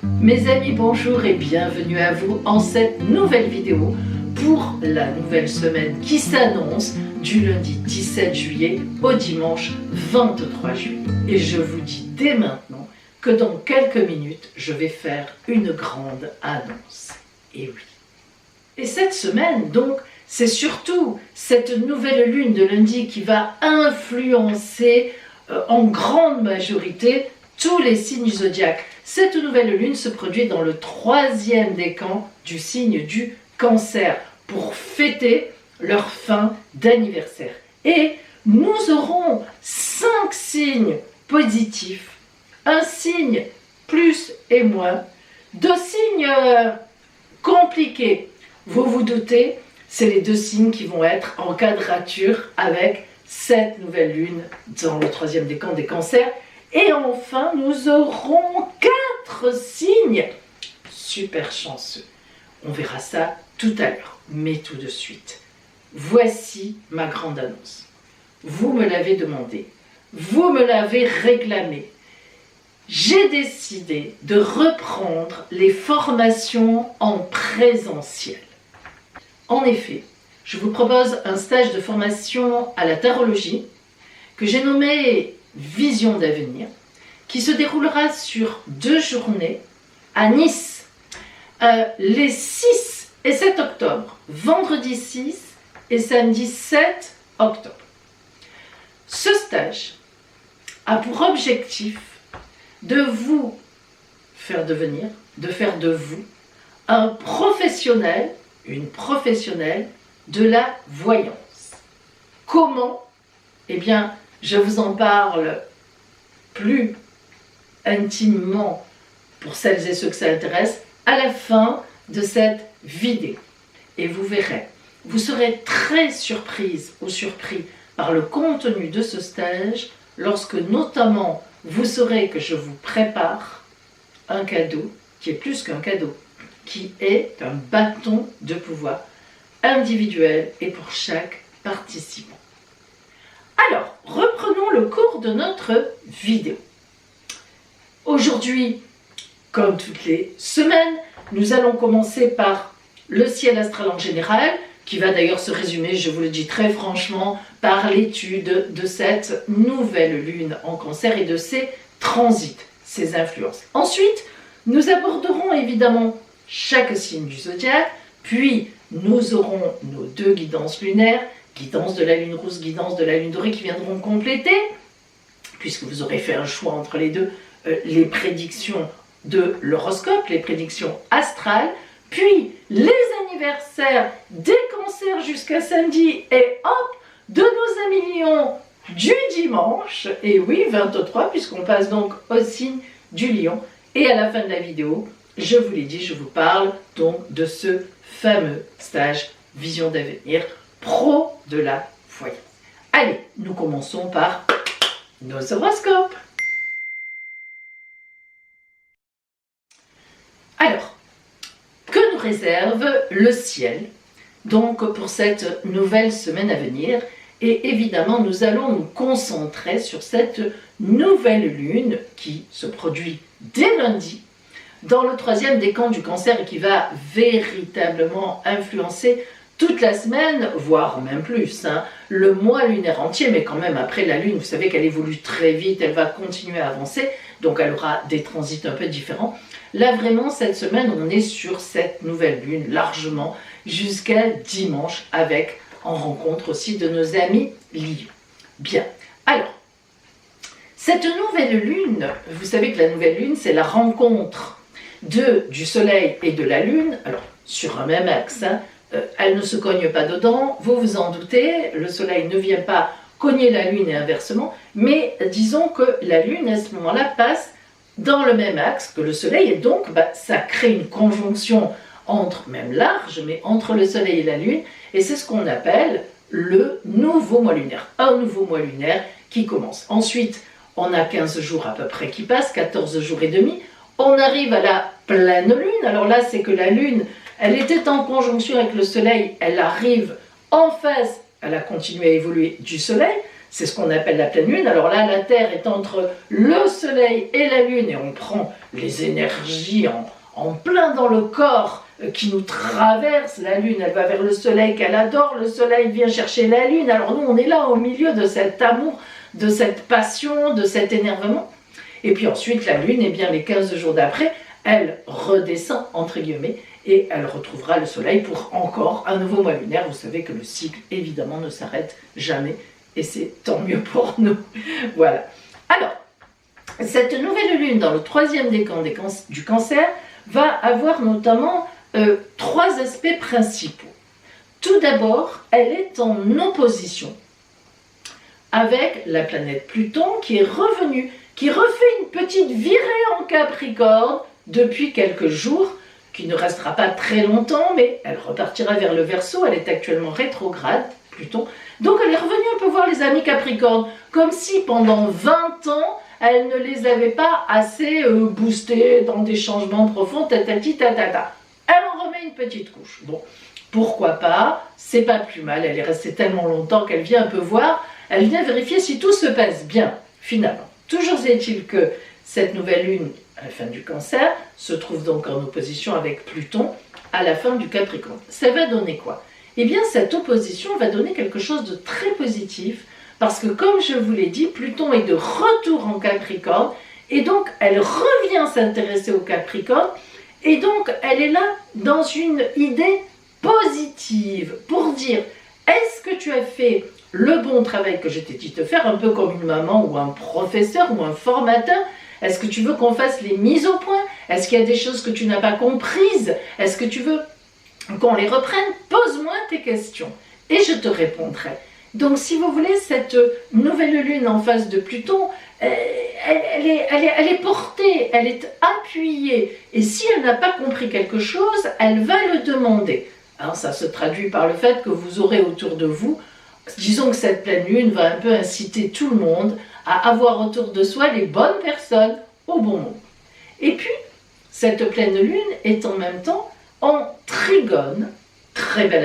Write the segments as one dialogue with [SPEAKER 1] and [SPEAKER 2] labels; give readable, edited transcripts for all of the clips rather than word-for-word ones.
[SPEAKER 1] Mes amis, bonjour et bienvenue à vous en cette nouvelle vidéo pour la nouvelle semaine qui s'annonce du lundi 17 juillet au dimanche 23 juillet. Et je vous dis dès maintenant que dans quelques minutes, je vais faire une grande annonce. Et oui. Et cette semaine, donc, c'est surtout cette nouvelle lune de lundi qui va influencer en grande majorité tous les signes du zodiaque. Cette nouvelle lune se produit dans le 3e décan du signe du Cancer pour fêter leur fin d'anniversaire. Et nous aurons 5 signes positifs, un signe plus et moins, 2 signes compliqués. Vous vous doutez, c'est les 2 signes qui vont être en quadrature avec cette nouvelle lune dans le 3e décan des cancers. Et enfin, nous aurons 4 signes super chanceux. On verra ça tout à l'heure, mais tout de suite. Voici ma grande annonce. Vous me l'avez demandé, vous me l'avez réclamé. J'ai décidé de reprendre les formations en présentiel. En effet, je vous propose un stage de formation à la tarologie que j'ai nommé Vision d'avenir, qui se déroulera sur 2 journées à Nice, les 6 et 7 octobre, vendredi 6 et samedi 7 octobre. Ce stage a pour objectif de vous faire devenir, de faire de vous un professionnel, une professionnelle de la voyance. Comment? Eh bien, je vous en parle plus intimement pour celles et ceux que ça intéresse à la fin de cette vidéo. Et vous verrez, vous serez très surprise ou surpris par le contenu de ce stage lorsque notamment vous saurez que je vous prépare un cadeau qui est plus qu'un cadeau, qui est un bâton de pouvoir individuel et pour chaque participant. Alors, reprenons le cours de notre vidéo. Aujourd'hui, comme toutes les semaines, nous allons commencer par le ciel astral en général, qui va d'ailleurs se résumer, je vous le dis très franchement, par l'étude de cette nouvelle lune en Cancer et de ses transits, ses influences. Ensuite, nous aborderons évidemment chaque signe du zodiaque, puis nous aurons nos 2 guidances lunaires, guidance de la lune rousse, guidance de la lune dorée qui viendront compléter, puisque vous aurez fait un choix entre les deux, les prédictions de l'horoscope, les prédictions astrales, puis les anniversaires des cancers jusqu'à samedi et hop, de nos amis lions du dimanche, et oui, 23, puisqu'on passe donc au signe du lion, et à la fin de la vidéo, je vous l'ai dit, je vous parle donc de ce fameux stage Vision d'avenir, pro de la voyance. Allez, nous commençons par nos horoscopes. Alors, que nous réserve le ciel donc pour cette nouvelle semaine à venir? Et évidemment, nous allons nous concentrer sur cette nouvelle lune qui se produit dès lundi dans le 3e décan du Cancer et qui va véritablement influencer toute la semaine, voire même plus, le mois lunaire entier, mais quand même après la lune, vous savez qu'elle évolue très vite, elle va continuer à avancer, donc elle aura des transits un peu différents. Là vraiment, cette semaine, on est sur cette nouvelle lune largement jusqu'à dimanche avec en rencontre aussi de nos amis lions. Bien, alors, cette nouvelle lune, vous savez que la nouvelle lune, c'est la rencontre du soleil et de la lune, alors sur un même axe, elle ne se cogne pas dedans, vous vous en doutez, le soleil ne vient pas cogner la lune et inversement, mais disons que la lune à ce moment-là passe dans le même axe que le soleil et donc ça crée une conjonction entre, même large, mais entre le soleil et la lune, et c'est ce qu'on appelle le nouveau mois lunaire, un nouveau mois lunaire qui commence. Ensuite, on a 15 jours à peu près qui passent, 14 jours et demi, on arrive à la pleine lune, alors là c'est que la lune, elle était en conjonction avec le soleil, elle arrive en face, elle a continué à évoluer du soleil, c'est ce qu'on appelle la pleine lune. Alors là, la Terre est entre le Soleil et la Lune, et on prend les énergies en plein dans le corps qui nous traverse. La Lune, elle va vers le Soleil qu'elle adore, le Soleil vient chercher la Lune. Alors nous, on est là au milieu de cet amour, de cette passion, de cet énervement. Et puis ensuite, la Lune, eh bien, les 15 jours d'après, elle redescend, entre guillemets, et elle retrouvera le Soleil pour encore un nouveau mois lunaire. Vous savez que le cycle, évidemment, ne s'arrête jamais, et c'est tant mieux pour nous. Voilà. Alors, cette nouvelle Lune, dans le 3e décan du Cancer, va avoir notamment 3 aspects principaux. Tout d'abord, elle est en opposition avec la planète Pluton qui est revenue, qui refait une petite virée en Capricorne depuis quelques jours, qui ne restera pas très longtemps, mais elle repartira vers le Verseau. Elle est actuellement rétrograde, Pluton. Donc elle est revenue un peu voir les amis Capricorne, comme si pendant 20 ans, elle ne les avait pas assez boostés dans des changements profonds, tatati tatata. Elle en remet une petite couche. Bon, pourquoi pas, c'est pas plus mal, elle est restée tellement longtemps qu'elle vient un peu voir, elle vient vérifier si tout se passe bien, finalement. Toujours est-il que cette nouvelle lune, à la fin du Cancer, se trouve donc en opposition avec Pluton à la fin du Capricorne. Ça va donner quoi? Eh bien, cette opposition va donner quelque chose de très positif, parce que comme je vous l'ai dit, Pluton est de retour en Capricorne, et donc elle revient s'intéresser au Capricorne, et donc elle est là dans une idée positive, pour dire, est-ce que tu as fait le bon travail que je t'ai dit de faire, un peu comme une maman ou un professeur ou un formateur? Est-ce que tu veux qu'on fasse les mises au point? Est-ce qu'il y a des choses que tu n'as pas comprises? Est-ce que tu veux qu'on les reprenne? Pose-moi tes questions et je te répondrai. Donc si vous voulez, cette nouvelle lune en face de Pluton, elle est portée, elle est appuyée. Et si elle n'a pas compris quelque chose, elle va le demander. Alors ça se traduit par le fait que vous aurez autour de vous, disons que cette pleine lune va un peu inciter tout le monde à avoir autour de soi les bonnes personnes au bon moment. Et puis, cette pleine lune est en même temps en trigone, très bel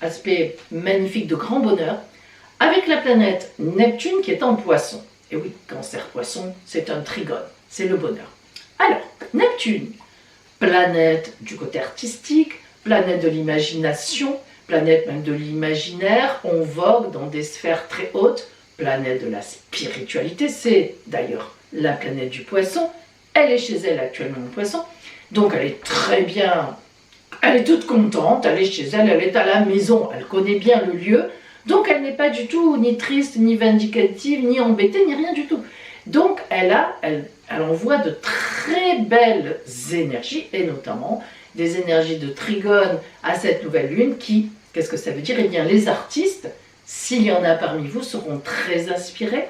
[SPEAKER 1] aspect magnifique de grand bonheur, avec la planète Neptune qui est en Poisson. Et oui, Cancer Poisson, c'est un trigone, c'est le bonheur. Alors, Neptune, planète du côté artistique, planète de l'imagination, planète même de l'imaginaire, on vogue dans des sphères très hautes, planète de la spiritualité, c'est d'ailleurs la planète du Poisson, elle est chez elle actuellement en Poisson, donc elle est très bien, elle est toute contente, elle est chez elle, elle est à la maison, elle connaît bien le lieu, donc elle n'est pas du tout ni triste, ni vindicative, ni embêtée, ni rien du tout. Donc elle envoie de très belles énergies, et notamment des énergies de trigone à cette nouvelle lune qui, qu'est-ce que ça veut dire? Eh bien les artistes, s'il y en a parmi vous, seront très inspirés.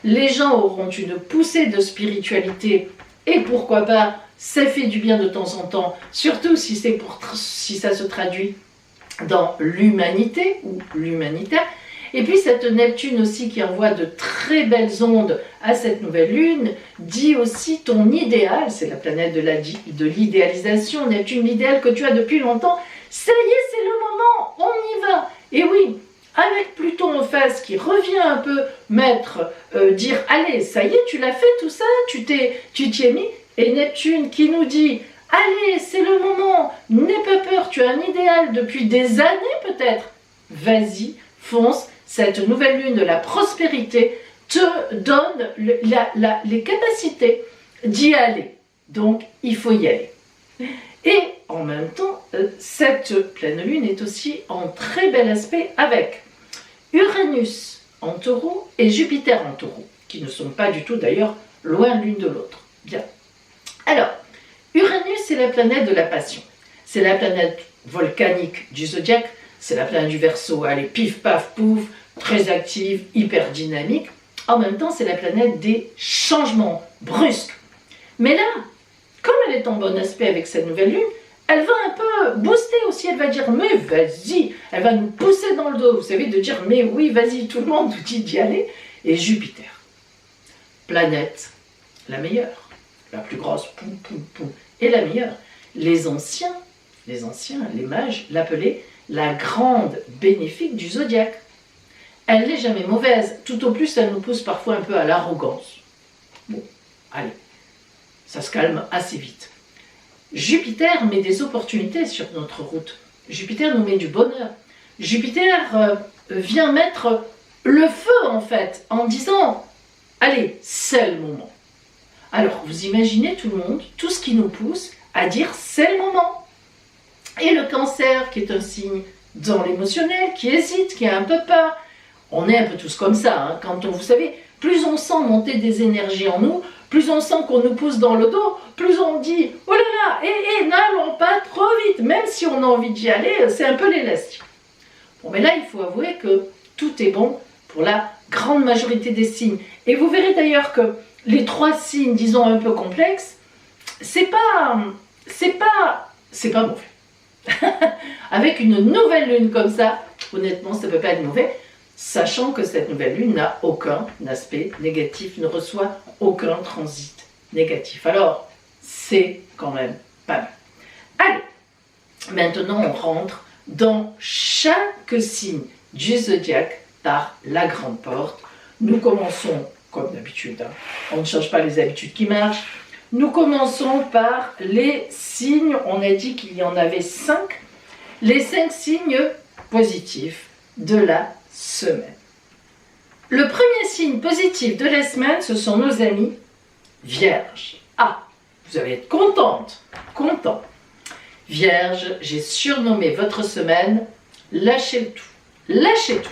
[SPEAKER 1] Les gens auront une poussée de spiritualité et pourquoi pas, ça fait du bien de temps en temps, surtout si ça se traduit dans l'humanité ou l'humanitaire. Et puis cette Neptune aussi qui envoie de très belles ondes à cette nouvelle lune, dit aussi ton idéal, c'est la planète de l'idéalisation, Neptune, l'idéal que tu as depuis longtemps, ça y est, c'est le moment, on y va. Et oui, avec Pluton en face qui revient un peu dire allez, ça y est, tu l'as fait tout ça, tu t'y es mis, et Neptune qui nous dit allez, c'est le moment, n'aie pas peur, tu as un idéal depuis des années peut-être, vas-y, fonce, cette nouvelle lune de la prospérité te donne les capacités d'y aller, donc il faut y aller. Et en même temps, cette pleine lune est aussi en très bel aspect avec Uranus en Taureau et Jupiter en Taureau, qui ne sont pas du tout d'ailleurs loin l'une de l'autre. Bien. Alors, Uranus, c'est la planète de la passion. C'est la planète volcanique du zodiaque, c'est la planète du Verseau, elle est pif, paf, pouf, très active, hyper dynamique. En même temps, c'est la planète des changements brusques. Mais là, comme elle est en bon aspect avec cette nouvelle lune, elle va un peu booster aussi, elle va dire mais vas-y, elle va nous pousser dans le dos, vous savez, de dire mais oui, vas-y, tout le monde nous dit d'y aller. Et Jupiter, planète, la meilleure, la plus grosse, poum, poum, poum, et la meilleure. Les anciens, les mages, l'appelaient la grande bénéfique du zodiaque. elle n'est jamais mauvaise. Tout au plus, elle nous pousse parfois un peu à l'arrogance. Bon, allez, ça se calme assez vite. Jupiter met des opportunités sur notre route. Jupiter nous met du bonheur. Jupiter vient mettre le feu, en fait, en disant « Allez, c'est le moment ». Alors, vous imaginez tout le monde, tout ce qui nous pousse à dire « c'est le moment ». Et le Cancer, qui est un signe dans l'émotionnel, qui hésite, qui a un peu peur. On est un peu tous comme ça, hein, quand on, vous savez, plus on sent monter des énergies en nous, plus on sent qu'on nous pousse dans le dos, plus on dit « Oh là là, n'allons pas trop vite !» Même si on a envie d'y aller, c'est un peu l'élastique. Bon, mais là, il faut avouer que tout est bon pour la grande majorité des signes. Et vous verrez d'ailleurs que les 3 signes, disons, un peu complexes, c'est pas mauvais. Avec une nouvelle lune comme ça, honnêtement, ça ne peut pas être mauvais, sachant que cette nouvelle lune n'a aucun aspect négatif, ne reçoit aucun transit négatif. Alors, c'est quand même pas mal. Allez, maintenant on rentre dans chaque signe du zodiaque par la grande porte. Nous commençons, comme d'habitude, hein, on ne change pas les habitudes qui marchent. Nous commençons par les signes, on a dit qu'il y en avait 5, les 5 signes positifs de la semaine. Le premier signe positif de la semaine, ce sont nos amis Vierges. Ah, vous allez être contente, content. Vierge, j'ai surnommé votre semaine « Lâchez le tout ». Lâchez tout.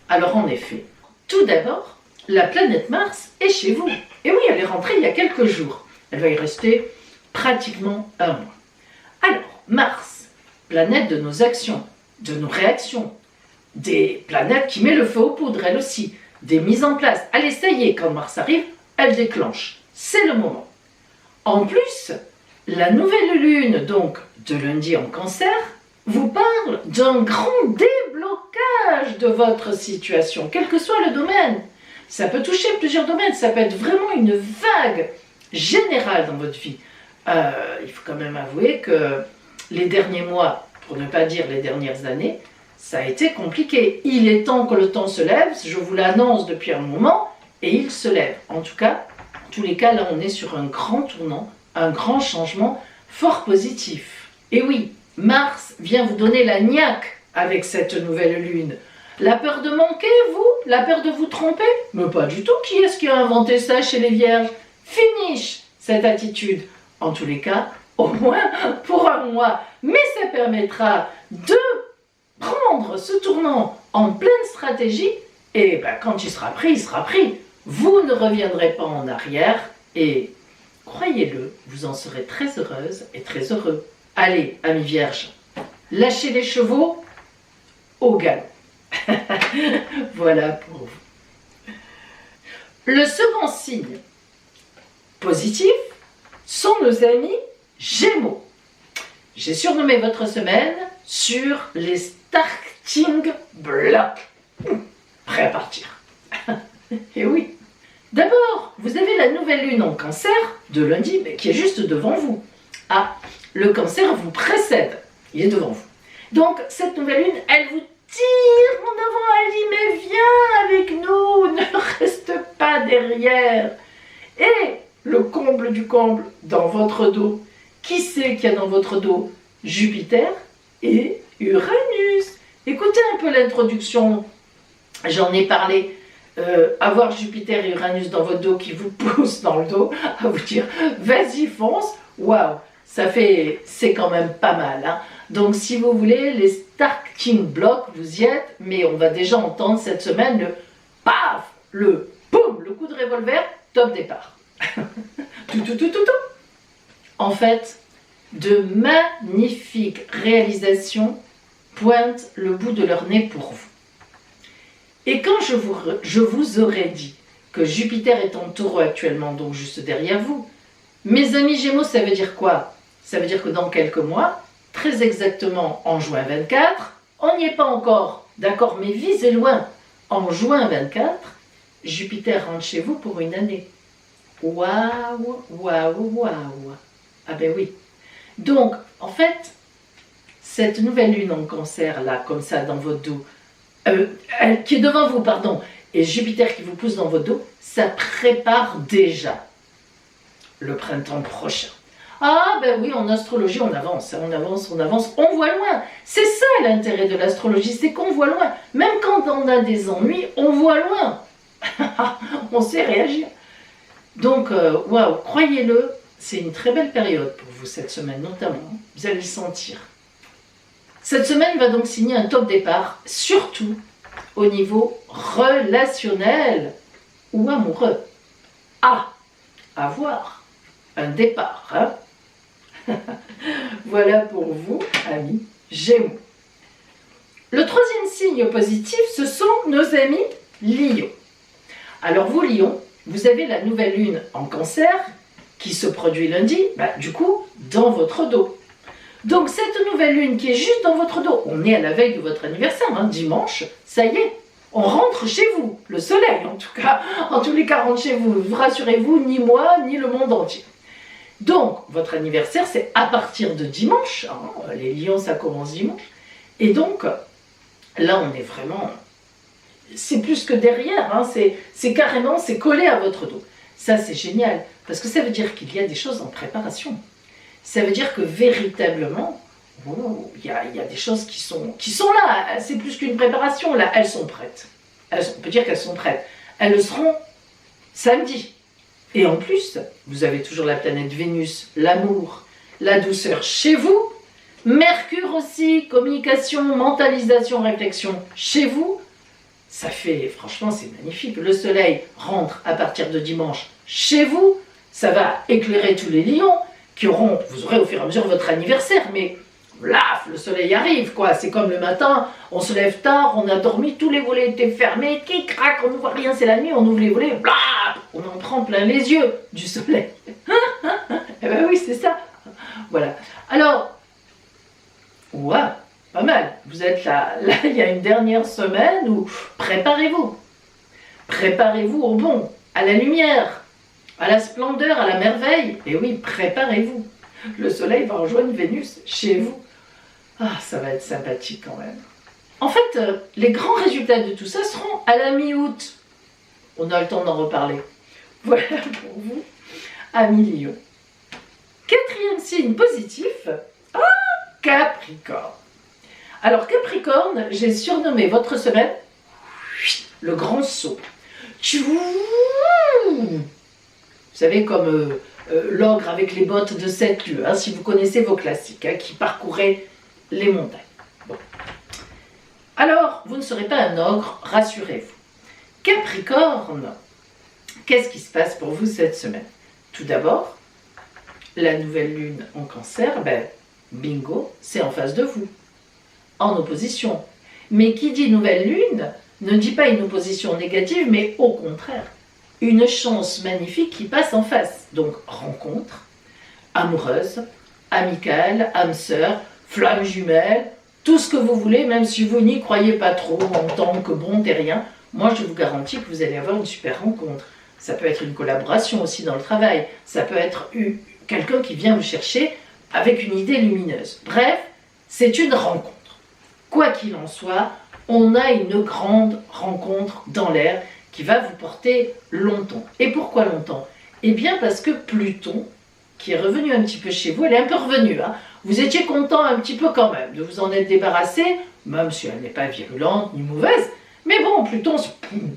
[SPEAKER 1] Alors en effet, tout d'abord, la planète Mars est chez vous. Et oui, elle est rentrée il y a quelques jours. Elle va y rester pratiquement un mois. Alors, Mars, planète de nos actions, de nos réactions, des planètes qui met le feu aux poudres, elle aussi, des mises en place. Allez, ça y est, quand Mars arrive, elle déclenche. C'est le moment. En plus, la nouvelle lune, donc de lundi en Cancer, vous parle d'un grand déblocage de votre situation, quel que soit le domaine. Ça peut toucher plusieurs domaines, ça peut être vraiment une vague générale dans votre vie. Il faut quand même avouer que les derniers mois, pour ne pas dire les dernières années, ça a été compliqué. Il est temps que le temps se lève, je vous l'annonce depuis un moment, et il se lève. En tout cas, en tous les cas, là on est sur un grand tournant, un grand changement fort positif. Et oui, Mars vient vous donner la niaque avec cette nouvelle lune. La peur de manquer, vous? La peur de vous tromper? Mais pas du tout. Qui est-ce qui a inventé ça chez les Vierges? Finish cette attitude. En tous les cas, au moins pour un mois. Mais ça permettra de prendre ce tournant en pleine stratégie. Et ben, quand il sera pris, il sera pris. Vous ne reviendrez pas en arrière. Et croyez-le, vous en serez très heureuse et très heureux. Allez, amis Vierges, lâchez les chevaux au galop. Voilà pour vous. Le second signe positif sont nos amis Gémeaux. J'ai surnommé votre semaine sur les starting blocks. Prêt à partir. Et oui. D'abord, vous avez la nouvelle lune en Cancer de lundi, mais qui est juste devant vous. Ah, le Cancer vous précède. Il est devant vous. Donc, cette nouvelle lune, elle vous tire en avant, elle dit mais viens avec nous, ne reste pas derrière. Et le comble du comble dans votre dos, qui c'est qu'il y a dans votre dos? Jupiter et Uranus. Écoutez un peu l'introduction, j'en ai parlé. Avoir Jupiter et Uranus dans votre dos qui vous poussent dans le dos à vous dire vas-y fonce, waouh, c'est quand même pas mal, hein. Donc si vous voulez, les starting blocks, vous y êtes, mais on va déjà entendre cette semaine le paf, le boum, le coup de revolver, top départ. Tout. En fait, de magnifiques réalisations pointent le bout de leur nez pour vous. Et quand je vous aurais dit que Jupiter est en Taureau actuellement, donc juste derrière vous, mes amis Gémeaux, ça veut dire quoi? Ça veut dire que dans quelques mois, très exactement en juin 24, on n'y est pas encore, d'accord, mais visez loin, en juin 24, Jupiter rentre chez vous pour une année. Waouh. Ah ben oui. Donc, en fait, cette nouvelle lune en Cancer, là, comme ça, dans votre dos, qui est devant vous, pardon, et Jupiter qui vous pousse dans votre dos, ça prépare déjà le printemps prochain. Ah ben oui, en astrologie, on avance, on avance, on avance, on voit loin. C'est ça l'intérêt de l'astrologie, c'est qu'on voit loin. Même quand on a des ennuis, on voit loin. On sait réagir. Donc, waouh, croyez-le, c'est une très belle période pour vous cette semaine, notamment. Vous allez le sentir. Cette semaine va donc signer un top départ, surtout au niveau relationnel ou amoureux. Avoir un départ, hein. Voilà pour vous, amis Gémeaux. Le troisième signe positif, ce sont nos amis Lions. Alors vous, Lions, vous avez la nouvelle lune en Cancer qui se produit lundi, du coup, dans votre dos. Donc cette nouvelle lune qui est juste dans votre dos, on est à la veille de votre anniversaire, hein, dimanche, ça y est, on rentre chez vous, le soleil en tout cas, en tous les cas rentre chez vous, rassurez-vous, ni moi, ni le monde entier. Donc, votre anniversaire, c'est à partir de dimanche, hein, les Lions, ça commence dimanche, et donc, là, on est vraiment, c'est plus que derrière, hein, c'est carrément, c'est collé à votre dos. Ça, c'est génial, parce que ça veut dire qu'il y a des choses en préparation. Ça veut dire que véritablement, il y a des choses qui sont là, c'est plus qu'une préparation, là, elles sont prêtes. On peut dire qu'elles sont prêtes. Elles le seront samedi. Et en plus, vous avez toujours la planète Vénus, l'amour, la douceur chez vous. Mercure aussi, communication, mentalisation, réflexion chez vous. Ça fait, franchement, c'est magnifique. Le soleil rentre à partir de dimanche chez vous. Ça va éclairer tous les lions vous aurez au fur et à mesure votre anniversaire, mais là, le soleil arrive, quoi. C'est comme le matin, on se lève tard, on a dormi, tous les volets étaient fermés, qui craque, on ne voit rien, c'est la nuit, on ouvre les volets, blap, on en prend plein les yeux du soleil. Eh ben oui, c'est ça. Voilà. Alors, ouais, pas mal. Vous êtes là, il y a une dernière semaine où préparez-vous. Préparez-vous au bon, à la lumière, à la splendeur, à la merveille. Et oui, préparez-vous. Le soleil va rejoindre Vénus chez vous. Ah, ça va être sympathique quand même. En fait, les grands résultats de tout ça seront à la mi-août. On a le temps d'en reparler. Voilà pour vous, amis Lions. Quatrième signe positif, Capricorne. Alors Capricorne, j'ai surnommé votre semaine le grand saut. Vous savez, comme l'ogre avec les bottes de 7 lieues, hein, si vous connaissez vos classiques, hein, qui parcouraient les montagnes. Bon. Alors, vous ne serez pas un ogre, rassurez-vous. Capricorne, qu'est-ce qui se passe pour vous cette semaine? Tout d'abord, la nouvelle lune en Cancer, bingo, c'est en face de vous, en opposition. Mais qui dit nouvelle lune ne dit pas une opposition négative, mais au contraire, une chance magnifique qui passe en face. Donc, rencontre amoureuse, amicale, âme sœur, flamme jumelle, tout ce que vous voulez, même si vous n'y croyez pas trop en tant que bon terrien, moi je vous garantis que vous allez avoir une super rencontre. Ça peut être une collaboration aussi dans le travail, ça peut être quelqu'un qui vient vous chercher avec une idée lumineuse. Bref, c'est une rencontre. Quoi qu'il en soit, on a une grande rencontre dans l'air qui va vous porter longtemps. Et pourquoi longtemps? Eh bien parce que Pluton, qui est revenu un petit peu chez vous, elle est un peu revenue, hein. Vous étiez content un petit peu quand même de vous en être débarrassé, même si elle n'est pas virulente ni mauvaise, mais bon, Pluton,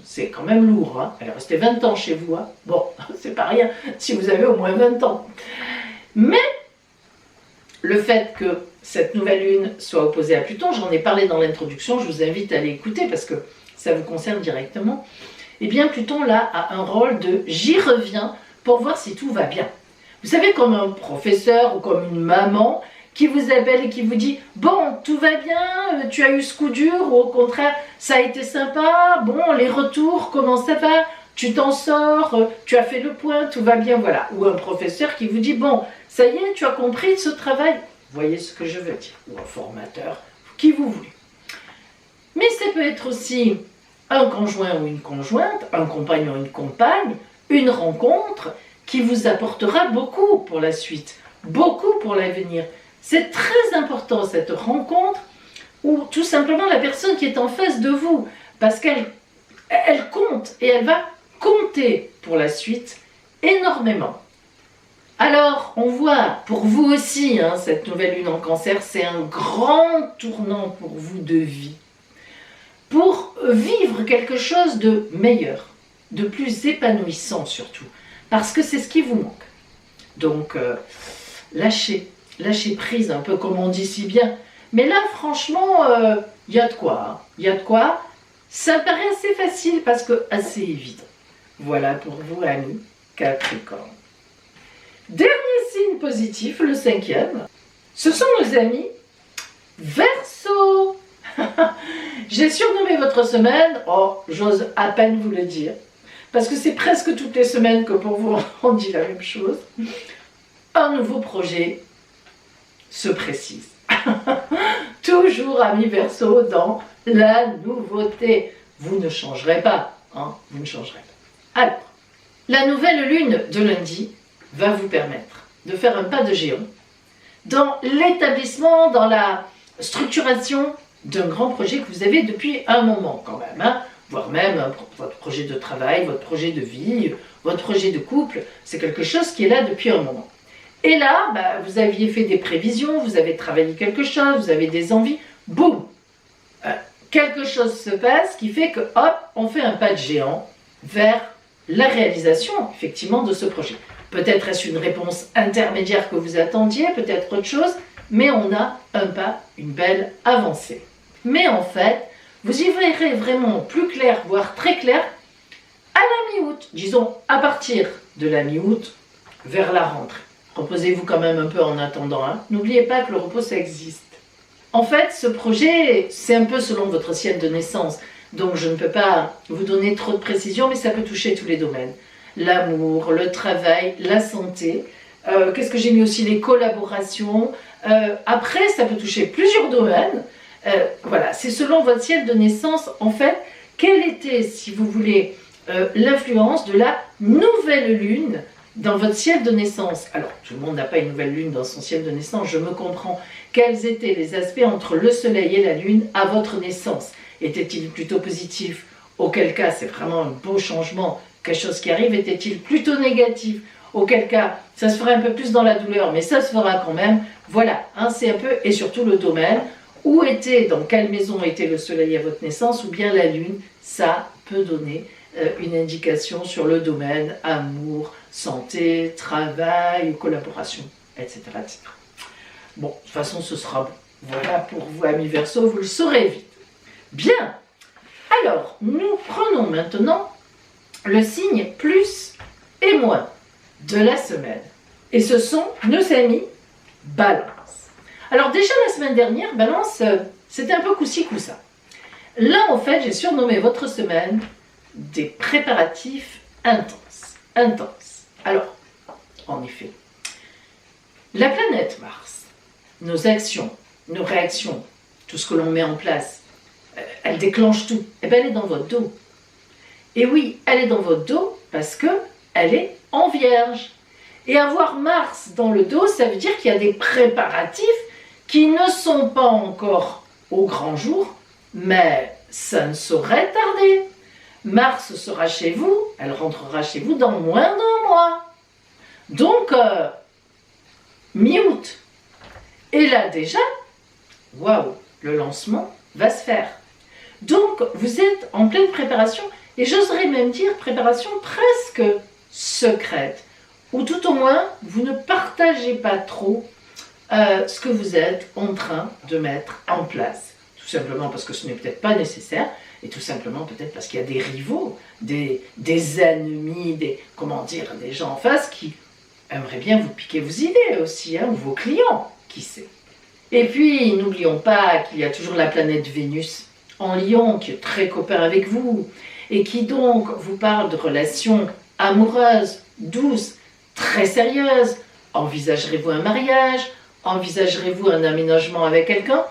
[SPEAKER 1] c'est quand même lourd, hein. Elle est restée 20 ans chez vous, hein. Bon, c'est pas rien si vous avez au moins 20 ans. Mais le fait que cette nouvelle lune soit opposée à Pluton, j'en ai parlé dans l'introduction, je vous invite à aller écouter parce que ça vous concerne directement. Eh bien, Pluton, là, a un rôle de « j'y reviens » pour voir si tout va bien. Vous savez, comme un professeur ou comme une maman qui vous appelle et qui vous dit « bon, tout va bien, tu as eu ce coup dur » ou au contraire « ça a été sympa, bon, les retours, comment ça va, tu t'en sors, tu as fait le point, tout va bien », voilà. Ou un professeur qui vous dit « bon, ça y est, tu as compris ce travail ». Vous voyez ce que je veux dire. Ou un formateur, qui vous voulez. Mais ça peut être aussi un conjoint ou une conjointe, un compagnon ou une compagne, une rencontre qui vous apportera beaucoup pour la suite, beaucoup pour l'avenir. C'est très important cette rencontre ou tout simplement la personne qui est en face de vous, parce qu'elle compte et elle va compter pour la suite énormément. Alors, on voit pour vous aussi, cette nouvelle lune en Cancer, c'est un grand tournant pour vous de vie, pour vivre quelque chose de meilleur, de plus épanouissant surtout, parce que c'est ce qui vous manque. Donc, lâchez prise, un peu comme on dit si bien. Mais là, franchement, il y a de quoi. Il y a de quoi. Ça me paraît assez facile parce que assez évident. Voilà pour vous, amis Capricorne. Dernier signe positif, le 5e, ce sont nos amis Verseau. J'ai surnommé votre semaine, j'ose à peine vous le dire, parce que c'est presque toutes les semaines que pour vous on dit la même chose. Un nouveau projet se précise. Toujours, amis Verseau, dans la nouveauté. Vous ne changerez pas, vous ne changerez pas. Alors, la nouvelle lune de lundi va vous permettre de faire un pas de géant dans l'établissement, dans la structuration d'un grand projet que vous avez depuis un moment quand même, voire même votre projet de travail, votre projet de vie, votre projet de couple, c'est quelque chose qui est là depuis un moment. Et là, vous aviez fait des prévisions, vous avez travaillé quelque chose, vous avez des envies, boum, quelque chose se passe qui fait que, hop, on fait un pas de géant vers la réalisation, effectivement, de ce projet. Peut-être est-ce une réponse intermédiaire que vous attendiez, peut-être autre chose, mais on a un pas, une belle avancée. Mais en fait, vous y verrez vraiment plus clair, voire très clair, à la mi-août, disons à partir de la mi-août, vers la rentrée. Reposez-vous quand même un peu en attendant. N'oubliez pas que le repos, ça existe. En fait, ce projet, c'est un peu selon votre ciel de naissance. Donc, je ne peux pas vous donner trop de précisions, mais ça peut toucher tous les domaines. L'amour, le travail, la santé. Qu'est-ce que j'ai mis aussi? Les collaborations. Après, ça peut toucher plusieurs domaines. Voilà, c'est selon votre ciel de naissance. En fait, quelle était, si vous voulez, l'influence de la nouvelle lune dans votre ciel de naissance? Alors, tout le monde n'a pas une nouvelle lune dans son ciel de naissance, je me comprends. Quels étaient les aspects entre le soleil et la lune à votre naissance? Était-il plutôt positif? Auquel cas, c'est vraiment un beau changement, quelque chose qui arrive. Était-il plutôt négatif? Auquel cas, ça se fera un peu plus dans la douleur, mais ça se fera quand même. Voilà, c'est un peu, et surtout le domaine, où était, dans quelle maison était le soleil à votre naissance, ou bien la lune, ça peut donner une indication sur le domaine, amour, santé, travail, collaboration, etc., etc. Bon, de toute façon, ce sera bon. Voilà pour vous, amis Verseau, vous le saurez vite. Bien. Alors, nous prenons maintenant le signe plus et moins de la semaine. Et ce sont nos amis Balance. Alors déjà, la semaine dernière, Balance, c'était un peu coup-ci, coup-ça. Là, en fait, j'ai surnommé votre semaine des préparatifs intenses. Intenses. Alors, en effet, la planète Mars, nos actions, nos réactions, tout ce que l'on met en place, elle déclenche tout. Et bien, elle est dans votre dos. Et oui, elle est dans votre dos parce qu'elle est en Vierge. Et avoir Mars dans le dos, ça veut dire qu'il y a des préparatifs qui ne sont pas encore au grand jour, mais ça ne saurait tarder. Mars sera chez vous, elle rentrera chez vous dans moins d'un mois. Donc, mi-août. Et là déjà, waouh, le lancement va se faire. Donc, vous êtes en pleine préparation, et j'oserais même dire préparation presque secrète, ou tout au moins, vous ne partagez pas trop ce que vous êtes en train de mettre en place. Tout simplement parce que ce n'est peut-être pas nécessaire, et tout simplement peut-être parce qu'il y a des rivaux, des ennemis, des gens en face qui aimeraient bien vous piquer vos idées aussi, ou vos clients, qui sait. Et puis, n'oublions pas qu'il y a toujours la planète Vénus en Lion, qui est très copain avec vous, et qui donc vous parle de relations amoureuses, douces, très sérieuses. Envisagerez-vous un mariage? Envisagerez-vous un aménagement avec quelqu'un?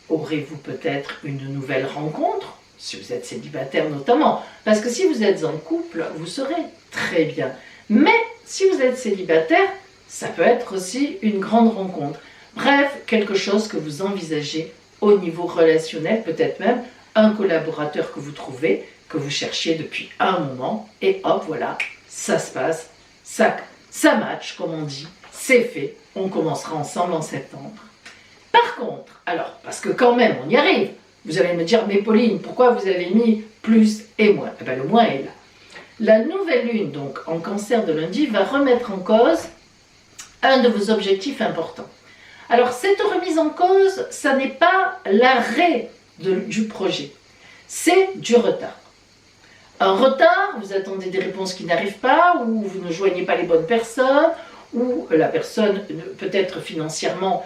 [SPEAKER 1] Aurez-vous peut-être une nouvelle rencontre, si vous êtes célibataire notamment? Parce que si vous êtes en couple, vous serez très bien. Mais si vous êtes célibataire, ça peut être aussi une grande rencontre. Bref, quelque chose que vous envisagez au niveau relationnel, peut-être même un collaborateur que vous trouvez, que vous cherchiez depuis un moment, et hop, voilà, ça se passe, ça match, comme on dit, c'est fait, on commencera ensemble en septembre. Par contre, alors, parce que quand même, on y arrive, vous allez me dire, mais Pauline, pourquoi vous avez mis plus et moins? Eh bien, le moins est là. La nouvelle lune, donc en Cancer de lundi, va remettre en cause un de vos objectifs importants. Alors, cette remise en cause, ça n'est pas l'arrêt du projet, c'est du retard. Un retard, vous attendez des réponses qui n'arrivent pas, ou vous ne joignez pas les bonnes personnes, ou la personne, peut-être financièrement,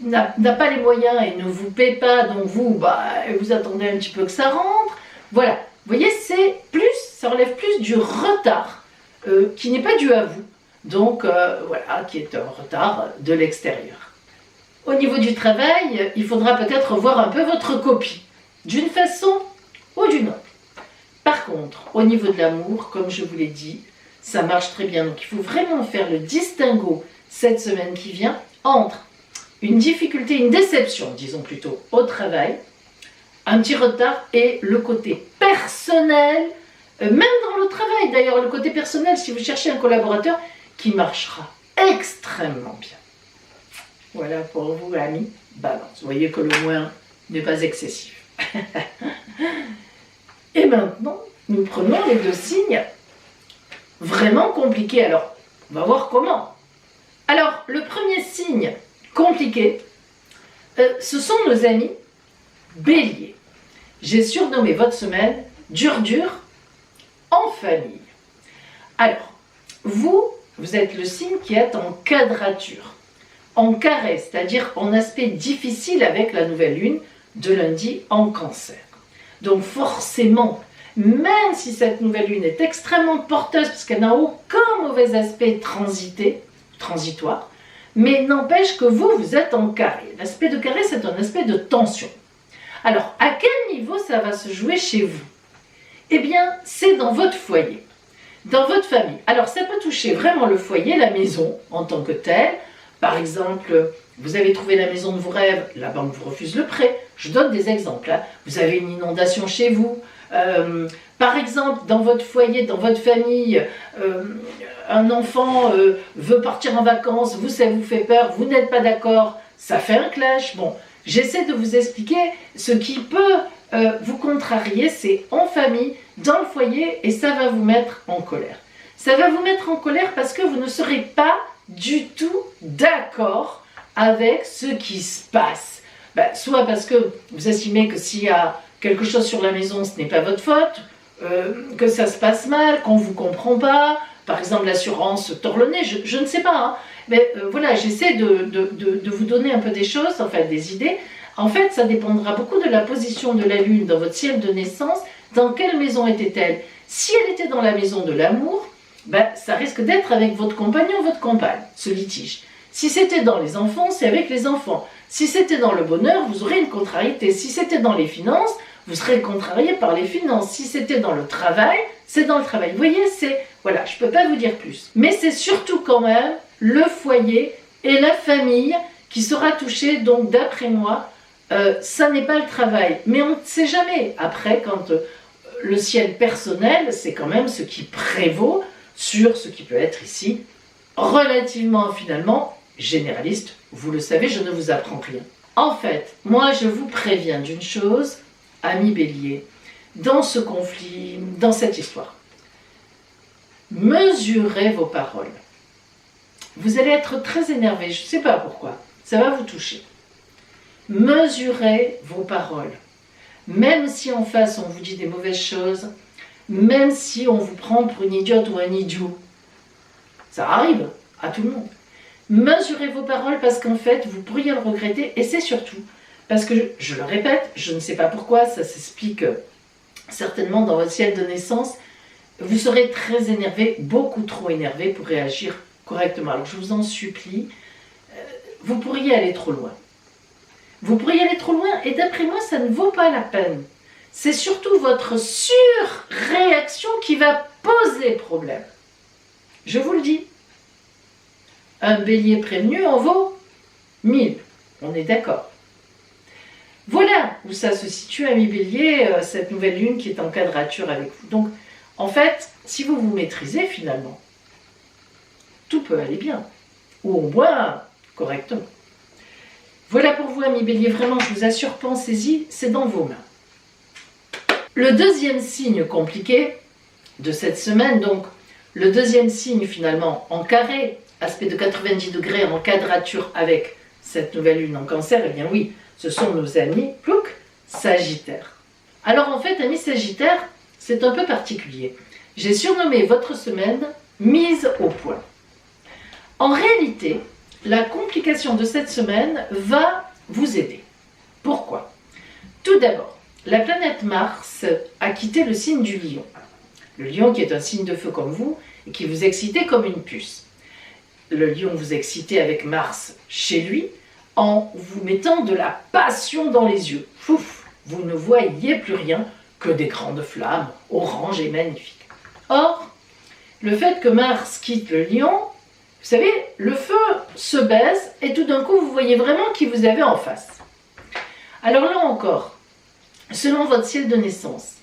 [SPEAKER 1] n'a pas les moyens et ne vous paie pas, donc vous attendez un petit peu que ça rentre. Voilà, vous voyez, ça relève plus du retard qui n'est pas dû à vous, donc voilà, qui est un retard de l'extérieur. Au niveau du travail, il faudra peut-être voir un peu votre copie, d'une façon ou d'une autre. Par contre, au niveau de l'amour, comme je vous l'ai dit, ça marche très bien, donc il faut vraiment faire le distinguo cette semaine qui vient entre une difficulté, une déception, disons plutôt, au travail, un petit retard et le côté personnel, même dans le travail d'ailleurs, le côté personnel, si vous cherchez un collaborateur, qui marchera extrêmement bien. Voilà pour vous, amis, Balance. Vous voyez que le moins n'est pas excessif. Et maintenant, nous prenons les deux signes vraiment compliqués. Alors, on va voir comment. Alors, le premier signe compliqué, ce sont nos amis Bélier. J'ai surnommé votre semaine dur en famille. Alors, vous êtes le signe qui est en quadrature, en carré, c'est-à-dire en aspect difficile avec la nouvelle lune de lundi en Cancer. Donc forcément, même si cette nouvelle lune est extrêmement porteuse, parce qu'elle n'a aucun mauvais aspect transitoire, mais n'empêche que vous êtes en carré. L'aspect de carré, c'est un aspect de tension. Alors, à quel niveau ça va se jouer chez vous? Eh bien, c'est dans votre foyer, dans votre famille. Alors, ça peut toucher vraiment le foyer, la maison en tant que telle. Par exemple, vous avez trouvé la maison de vos rêves, la banque vous refuse le prêt. Je donne des exemples. Hein. Vous avez une inondation chez vous. Par exemple, dans votre foyer, dans votre famille, un enfant veut partir en vacances, vous, ça vous fait peur, vous n'êtes pas d'accord, ça fait un clash. Bon, j'essaie de vous expliquer ce qui peut vous contrarier, c'est en famille, dans le foyer, et ça va vous mettre en colère. Ça va vous mettre en colère parce que vous ne serez pas du tout d'accord avec ce qui se passe. Soit parce que vous estimez que s'il y a quelque chose sur la maison, ce n'est pas votre faute, que ça se passe mal, qu'on ne vous comprend pas, par exemple l'assurance tord le nez, je ne sais pas, hein. Mais voilà, j'essaie de vous donner un peu des choses, enfin des idées. En fait, ça dépendra beaucoup de la position de la lune dans votre ciel de naissance. Dans quelle maison était-elle? Si elle était dans la maison de l'amour, ça risque d'être avec votre compagnon ou votre compagne, ce litige. Si c'était dans les enfants, c'est avec les enfants. Si c'était dans le bonheur, vous aurez une contrariété. Si c'était dans les finances, vous serez contrarié par les finances. Si c'était dans le travail, c'est dans le travail. Vous voyez, voilà, je ne peux pas vous dire plus. Mais c'est surtout quand même le foyer et la famille qui sera touché. Donc d'après moi, ça n'est pas le travail. Mais on ne sait jamais. Après, quand le ciel personnel, c'est quand même ce qui prévaut sur ce qui peut être ici relativement finalement généraliste. Vous le savez, je ne vous apprends rien. En fait, moi je vous préviens d'une chose, amis Bélier, dans ce conflit, dans cette histoire. Mesurez vos paroles. Vous allez être très énervé, je ne sais pas pourquoi, ça va vous toucher. Mesurez vos paroles. Même si en face on vous dit des mauvaises choses, même si on vous prend pour une idiote ou un idiot, ça arrive à tout le monde. Mesurez vos paroles parce qu'en fait, vous pourriez le regretter et c'est surtout parce que, je le répète, je ne sais pas pourquoi, ça s'explique certainement dans votre ciel de naissance, vous serez très énervé, beaucoup trop énervé pour réagir correctement. Alors je vous en supplie, vous pourriez aller trop loin. Vous pourriez aller trop loin et d'après moi, ça ne vaut pas la peine. C'est surtout votre surréaction qui va poser problème. Je vous le dis. Un bélier prévenu en vaut 1000. On est d'accord. Voilà où ça se situe, ami Bélier, cette nouvelle lune qui est en quadrature avec vous. Donc, en fait, si vous vous maîtrisez finalement, tout peut aller bien, ou au moins correctement. Voilà pour vous, ami Bélier, vraiment, je vous assure, pensez-y, c'est dans vos mains. Le deuxième signe compliqué de cette semaine, donc le deuxième signe finalement en carré, aspect de 90 degrés en quadrature avec cette nouvelle lune en Cancer, eh bien oui, ce sont nos amis, plouc, Sagittaire. Alors en fait, amis Sagittaire, c'est un peu particulier. J'ai surnommé votre semaine mise au point. En réalité, la complication de cette semaine va vous aider. Pourquoi? Tout d'abord, la planète Mars a quitté le signe du Lion. Le Lion qui est un signe de feu comme vous et qui vous excitait comme une puce. Le Lion vous excitait avec Mars chez lui en vous mettant de la passion dans les yeux. Fouf, vous ne voyiez plus rien que des grandes flammes oranges et magnifiques. Or, le fait que Mars quitte le Lion, vous savez, le feu se baisse et tout d'un coup vous voyez vraiment qui vous avez en face. Alors là encore, selon votre ciel de naissance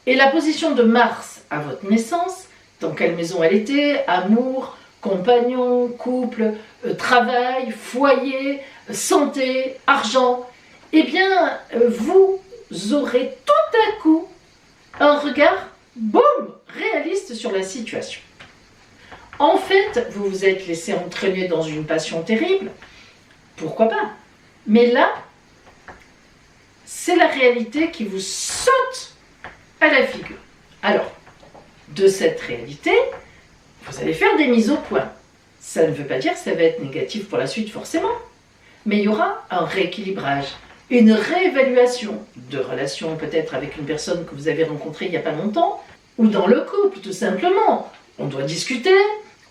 [SPEAKER 1] et la position de Mars à votre naissance, dans quelle maison elle était, amour, compagnon, couple, travail, foyer, santé, argent, eh bien, vous aurez tout à coup un regard, boum, réaliste sur la situation. En fait, vous vous êtes laissé entraîner dans une passion terrible, pourquoi pas? Mais là, c'est la réalité qui vous saute à la figure. Alors, de cette réalité, vous allez faire des mises au point. Ça ne veut pas dire que ça va être négatif pour la suite forcément, mais il y aura un rééquilibrage, une réévaluation de relations peut-être avec une personne que vous avez rencontrée il n'y a pas longtemps, ou dans le couple tout simplement. On doit discuter,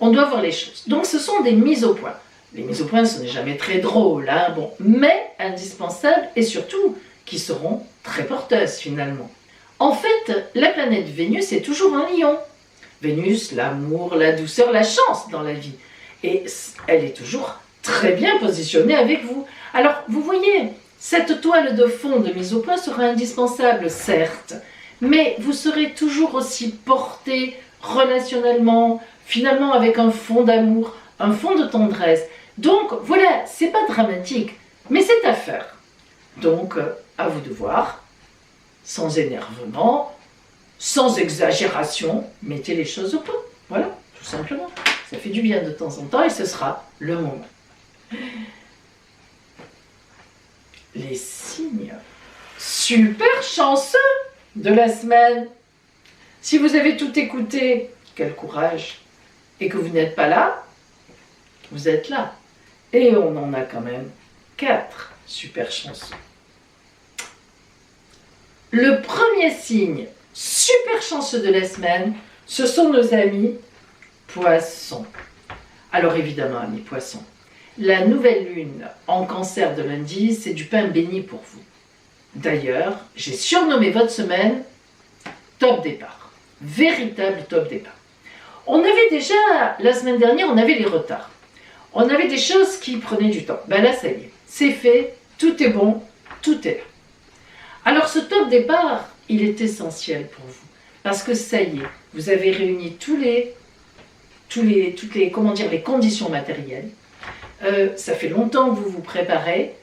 [SPEAKER 1] on doit voir les choses. Donc ce sont des mises au point. Les mises au point, ce n'est jamais très drôle, hein, bon, mais indispensables et surtout qui seront très porteuses finalement. En fait, la planète Vénus est toujours en Lion. Vénus, l'amour, la douceur, la chance dans la vie. Et elle est toujours très bien positionnée avec vous. Alors, vous voyez, cette toile de fond de mise au point sera indispensable, certes, mais vous serez toujours aussi porté relationnellement, finalement avec un fond d'amour, un fond de tendresse. Donc, voilà, c'est pas dramatique, mais c'est à faire. Donc, à vous de voir, sans énervement, sans exagération, mettez les choses au point. Voilà, tout simplement. Ça fait du bien de temps en temps et ce sera le moment. Les signes super chanceux de la semaine. Si vous avez tout écouté, quel courage. Et que vous n'êtes pas là, vous êtes là. Et on en a quand même 4 super chanceux. Le premier signe super chanceux de la semaine, ce sont nos amis Poissons. Alors évidemment, amis Poissons, la nouvelle lune en Cancer de lundi, c'est du pain béni pour vous. D'ailleurs, j'ai surnommé votre semaine top départ. Véritable top départ. On avait déjà, la semaine dernière, on avait les retards. On avait des choses qui prenaient du temps. Ben là, ça y est, c'est fait, tout est bon, tout est là. Alors ce top départ, il est essentiel pour vous. Parce que ça y est, vous avez réuni toutes les conditions matérielles. Ça fait longtemps que vous vous préparez.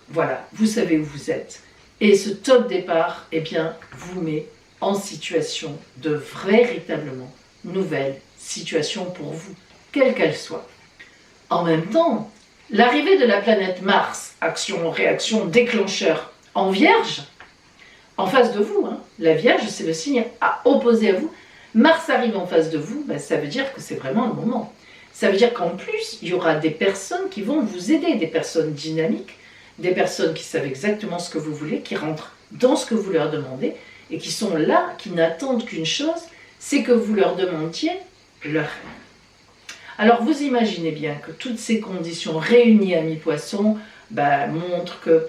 [SPEAKER 1] Voilà, vous savez où vous êtes. Et ce top départ, eh bien, vous met en situation de véritablement nouvelle situation pour vous, quelle qu'elle soit. En même temps, l'arrivée de la planète Mars, action, réaction, déclencheur, en Vierge, en face de vous, hein, la Vierge, c'est le signe opposé à vous. Mars arrive en face de vous, ben, ça veut dire que c'est vraiment le moment. Ça veut dire qu'en plus, il y aura des personnes qui vont vous aider, des personnes dynamiques, des personnes qui savent exactement ce que vous voulez, qui rentrent dans ce que vous leur demandez et qui sont là, qui n'attendent qu'une chose, c'est que vous leur demandiez leur aide. Alors vous imaginez bien que toutes ces conditions réunies, amis Poissons, ben, montrent que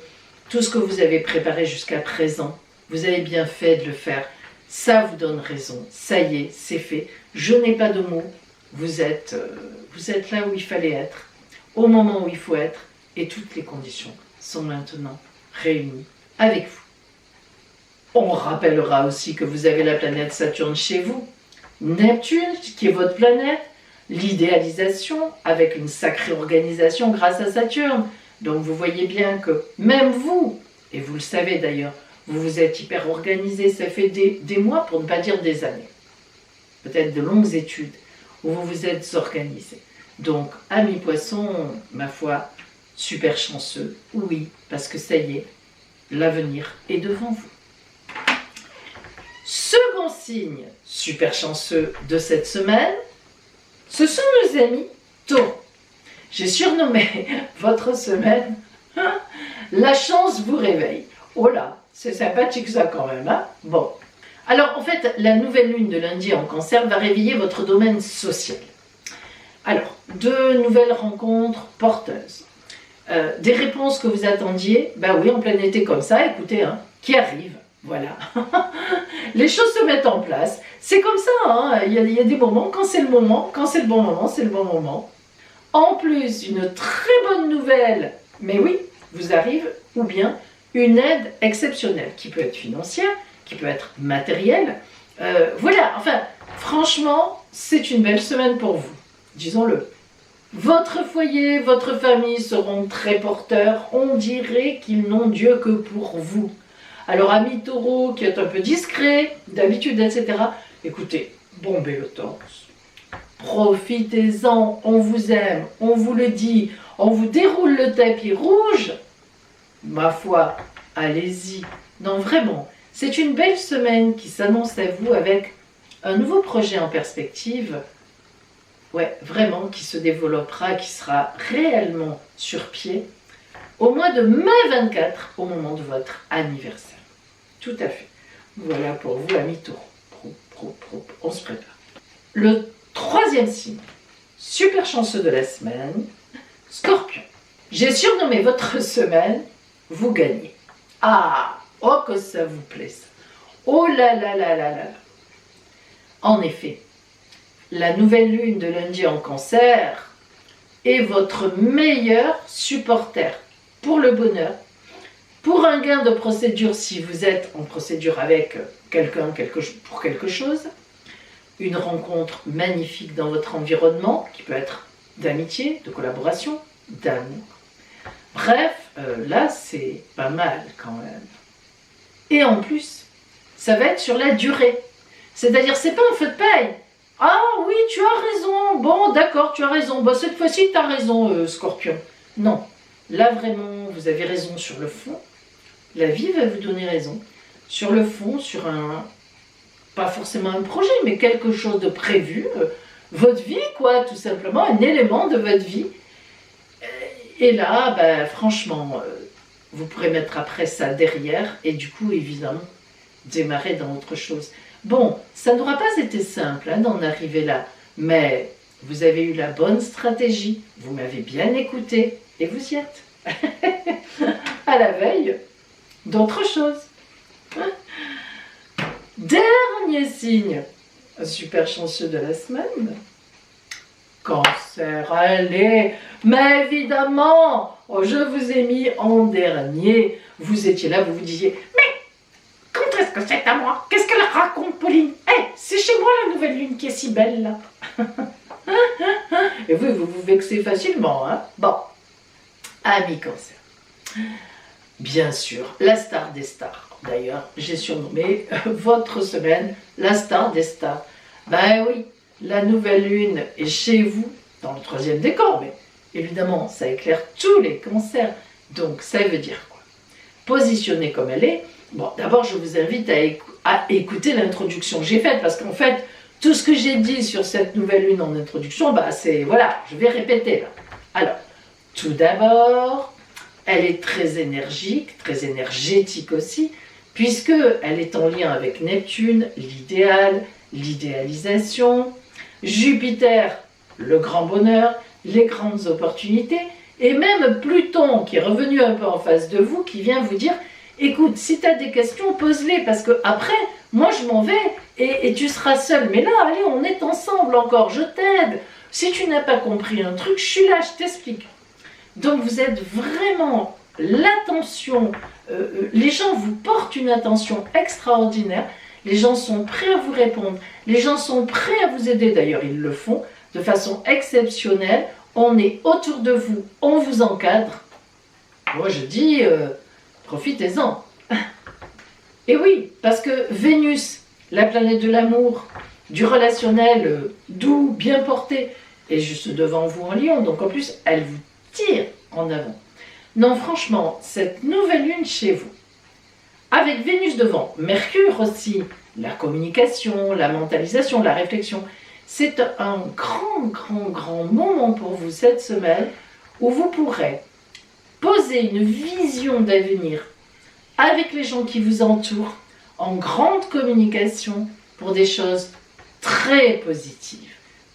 [SPEAKER 1] tout ce que vous avez préparé jusqu'à présent, vous avez bien fait de le faire. Ça vous donne raison. Ça y est, c'est fait. Je n'ai pas de mots. Vous êtes là où il fallait être, au moment où il faut être, et toutes les conditions sont maintenant réunies avec vous. On rappellera aussi que vous avez la planète Saturne chez vous, Neptune qui est votre planète, l'idéalisation avec une sacrée organisation grâce à Saturne. Donc vous voyez bien que même vous, et vous le savez d'ailleurs, vous vous êtes hyper organisé, ça fait des mois pour ne pas dire des années, peut-être de longues études où vous vous êtes organisé. Donc amis poissons, ma foi, super chanceux, oui, parce que ça y est, l'avenir est devant vous. Second signe super chanceux de cette semaine, ce sont nos amis Taureaux. J'ai surnommé votre semaine La chance vous réveille. Oh là, c'est sympathique ça quand même, hein? Bon. Alors en fait, la nouvelle lune de lundi en Cancer va réveiller votre domaine social. Alors, de nouvelles rencontres porteuses. Des réponses que vous attendiez, ben oui, en plein été comme ça, écoutez, hein, qui arrivent. Voilà. Les choses se mettent en place. C'est comme ça, hein. Il y a des moments, quand c'est le moment, quand c'est le bon moment, c'est le bon moment. En plus, une très bonne nouvelle, mais oui, vous arrive, ou bien une aide exceptionnelle, qui peut être financière, qui peut être matérielle. Voilà, enfin, franchement, c'est une belle semaine pour vous, disons-le. Votre foyer, votre famille seront très porteurs, on dirait qu'ils n'ont Dieu que pour vous. Alors, amis Taureaux qui est un peu discret, d'habitude, etc., écoutez, bombez le torse. Profitez-en, on vous aime, on vous le dit, on vous déroule le tapis rouge. Ma foi, allez-y. Non, vraiment, c'est une belle semaine qui s'annonce à vous avec un nouveau projet en perspective. Ouais, vraiment, qui se développera, qui sera réellement sur pied au mois de mai 24, au moment de votre anniversaire. Tout à fait. Voilà pour vous, amis Taureaux. On se prépare. Le troisième signe, super chanceux de la semaine, Scorpion. J'ai surnommé votre semaine, vous gagnez. Ah, oh que ça vous plaît ça. Oh là là là là là. En effet, la nouvelle lune de lundi en Cancer est votre meilleur supporter pour le bonheur, pour un gain de procédure si vous êtes en procédure avec quelqu'un pour quelque chose, une rencontre magnifique dans votre environnement qui peut être d'amitié, de collaboration, d'amour. Bref, là c'est pas mal quand même. Et en plus, ça va être sur la durée. C'est-à-dire, c'est pas un feu de paille. Ah oui, tu as raison. Bon, d'accord, tu as raison. Bon, cette fois-ci, tu as raison, Scorpion. Non, là vraiment, vous avez raison sur le fond. La vie va vous donner raison. Sur le fond, sur pas forcément un projet, mais quelque chose de prévu. Votre vie, quoi, tout simplement, un élément de votre vie. Et là, ben, franchement, vous pourrez mettre après ça derrière et du coup, évidemment, démarrer dans autre chose. Bon, ça n'aura pas été simple hein, d'en arriver là, mais vous avez eu la bonne stratégie, vous m'avez bien écouté et vous y êtes. À la veille d'autre chose. Dernier signe, super chanceux de la semaine. Cancer, allez, mais évidemment, oh, je vous ai mis en dernier. Vous étiez là, vous vous disiez, mais quand est-ce que c'est à moi? Qu'est-ce qu'elle raconte, Pauline? C'est chez moi la nouvelle lune qui est si belle, là. Et vous vous vexez facilement, hein? Bon, amis Cancer. Bien sûr, la star des stars. D'ailleurs, j'ai surnommé votre semaine la star des stars. Ben oui, la nouvelle lune est chez vous, dans le troisième décor, mais évidemment, ça éclaire tous les cancers. Donc, ça veut dire quoi? Positionnée comme elle est, bon, d'abord, je vous invite à écouter l'introduction que j'ai faite, parce qu'en fait, tout ce que j'ai dit sur cette nouvelle lune en introduction, bah, c'est, voilà, je vais répéter là. Alors, tout d'abord, elle est très énergique, très énergétique aussi, puisqu'elle est en lien avec Neptune, l'idéal, l'idéalisation, Jupiter, le grand bonheur, les grandes opportunités, et même Pluton, qui est revenu un peu en face de vous, qui vient vous dire, écoute, si tu as des questions, pose-les, parce que après, moi je m'en vais, et tu seras seul. Mais là, allez, on est ensemble encore, je t'aide. Si tu n'as pas compris un truc, je suis là, je t'explique. Donc vous êtes vraiment l'attention, les gens vous portent une attention extraordinaire, les gens sont prêts à vous répondre, les gens sont prêts à vous aider, d'ailleurs ils le font de façon exceptionnelle, on est autour de vous, on vous encadre. Moi je dis, profitez-en. Et oui, parce que Vénus, la planète de l'amour, du relationnel doux, bien porté, est juste devant vous en Lion, donc en plus elle vous tire en avant. Non, franchement, cette nouvelle lune chez vous, avec Vénus devant, Mercure aussi, la communication, la mentalisation, la réflexion, c'est un grand moment pour vous cette semaine où vous pourrez poser une vision d'avenir avec les gens qui vous entourent en grande communication pour des choses très positives.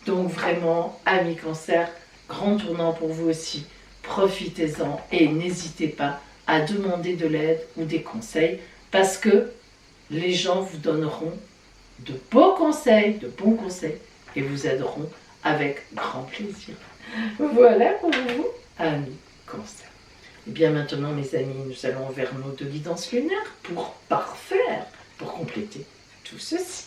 [SPEAKER 1] Donc vraiment, amis Cancer, grand tournant pour vous aussi. Profitez-en et n'hésitez pas à demander de l'aide ou des conseils parce que les gens vous donneront de beaux conseils, de bons conseils et vous aideront avec grand plaisir. Voilà pour vous, amis Cancer. Et bien maintenant, mes amis, nous allons vers nos 2 guidances lunaires pour parfaire, pour compléter tout ceci.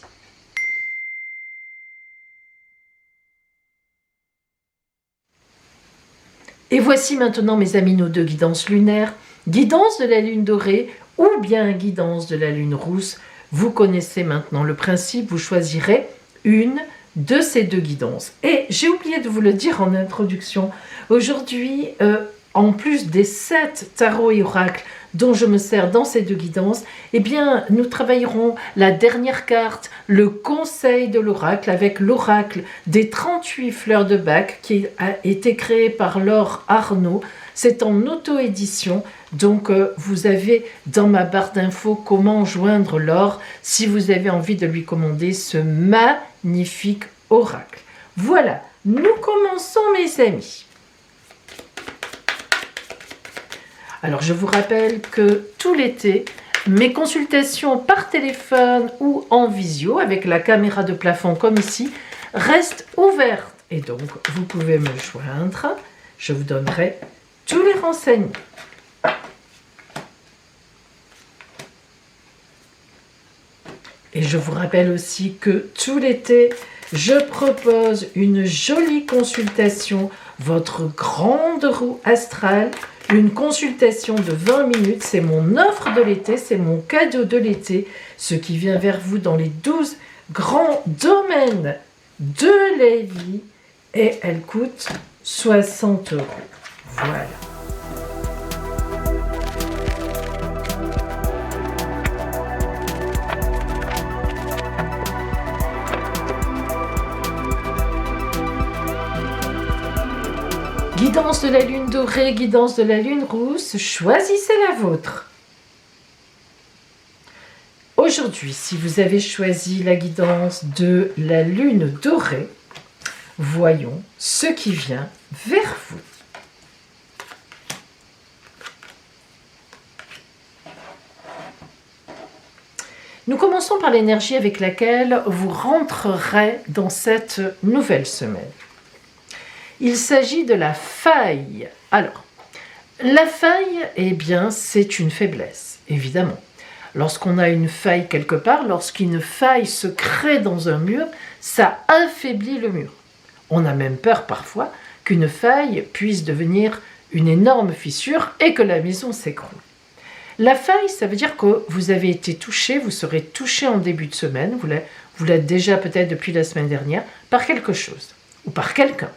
[SPEAKER 1] Et voici maintenant, mes amis, nos 2 guidances lunaires. Guidance de la lune dorée ou bien guidance de la lune rousse. Vous connaissez maintenant le principe, vous choisirez une de ces 2 guidances. Et j'ai oublié de vous le dire en introduction. Aujourd'hui, en plus des 7 tarots et oracles dont je me sers dans ces 2 guidances, eh bien, nous travaillerons la dernière carte, le conseil de l'oracle, avec l'oracle des 38 fleurs de Bach qui a été créé par Laure Arnaud. C'est en auto-édition, donc vous avez dans ma barre d'infos comment joindre Laure si vous avez envie de lui commander ce magnifique oracle. Voilà, nous commençons mes amis. Alors je vous rappelle que tout l'été, mes consultations par téléphone ou en visio avec la caméra de plafond comme ici restent ouvertes. Et donc vous pouvez me joindre, je vous donnerai tous les renseignements. Et je vous rappelle aussi que tout l'été, je propose une jolie consultation, votre grande roue astrale, une consultation de 20 minutes, c'est mon offre de l'été, c'est mon cadeau de l'été, ce qui vient vers vous dans les 12 grands domaines de la vie, et elle coûte 60 €. Voilà. Guidance de la lune dorée, guidance de la lune rousse, choisissez la vôtre. Aujourd'hui, si vous avez choisi la guidance de la lune dorée, voyons ce qui vient vers vous. Nous commençons par l'énergie avec laquelle vous rentrerez dans cette nouvelle semaine. Il s'agit de la faille. Alors, la faille, eh bien, c'est une faiblesse, évidemment. Lorsqu'on a une faille quelque part, lorsqu'une faille se crée dans un mur, ça affaiblit le mur. On a même peur parfois qu'une faille puisse devenir une énorme fissure et que la maison s'écroule. La faille, ça veut dire que vous avez été touché, vous serez touché en début de semaine, vous l'êtes déjà peut-être depuis la semaine dernière, par quelque chose ou par quelqu'un.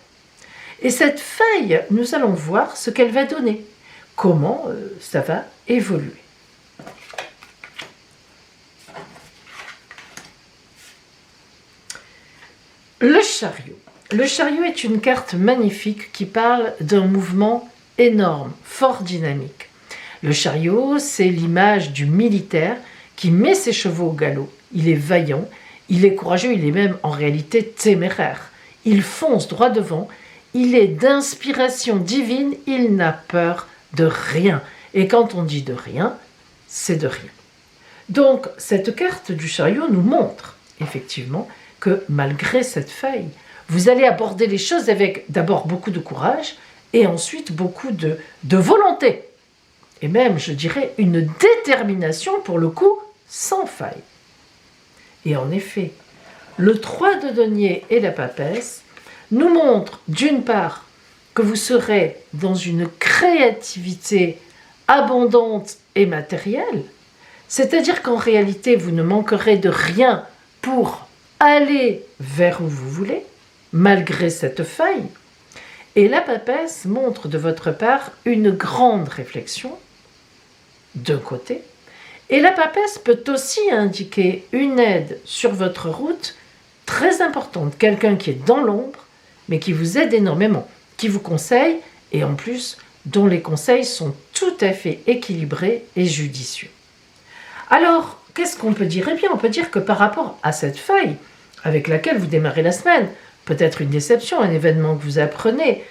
[SPEAKER 1] Et cette faille, nous allons voir ce qu'elle va donner, comment ça va évoluer. Le chariot. Le chariot est une carte magnifique qui parle d'un mouvement énorme, fort dynamique. Le chariot, c'est l'image du militaire qui met ses chevaux au galop. Il est vaillant, il est courageux, il est même en réalité téméraire. Il fonce droit devant. Il est d'inspiration divine, il n'a peur de rien. Et quand on dit de rien, c'est de rien. Donc, cette carte du chariot nous montre, effectivement, que malgré cette faille, vous allez aborder les choses avec d'abord beaucoup de courage et ensuite beaucoup de volonté. et même, je dirais, une détermination pour le coup sans faille. Et en effet, le 3 de denier et la papesse nous montrent d'une part que vous serez dans une créativité abondante et matérielle, c'est-à-dire qu'en réalité, vous ne manquerez de rien pour aller vers où vous voulez, malgré cette faille. Et la papesse montre de votre part une grande réflexion, d'un côté, et la papesse peut aussi indiquer une aide sur votre route très importante, quelqu'un qui est dans l'ombre, mais qui vous aide énormément, qui vous conseille, et en plus, dont les conseils sont tout à fait équilibrés et judicieux. Alors, qu'est-ce qu'on peut dire? Eh bien, on peut dire que par rapport à cette faille avec laquelle vous démarrez la semaine, peut-être une déception, un événement que vous apprenez,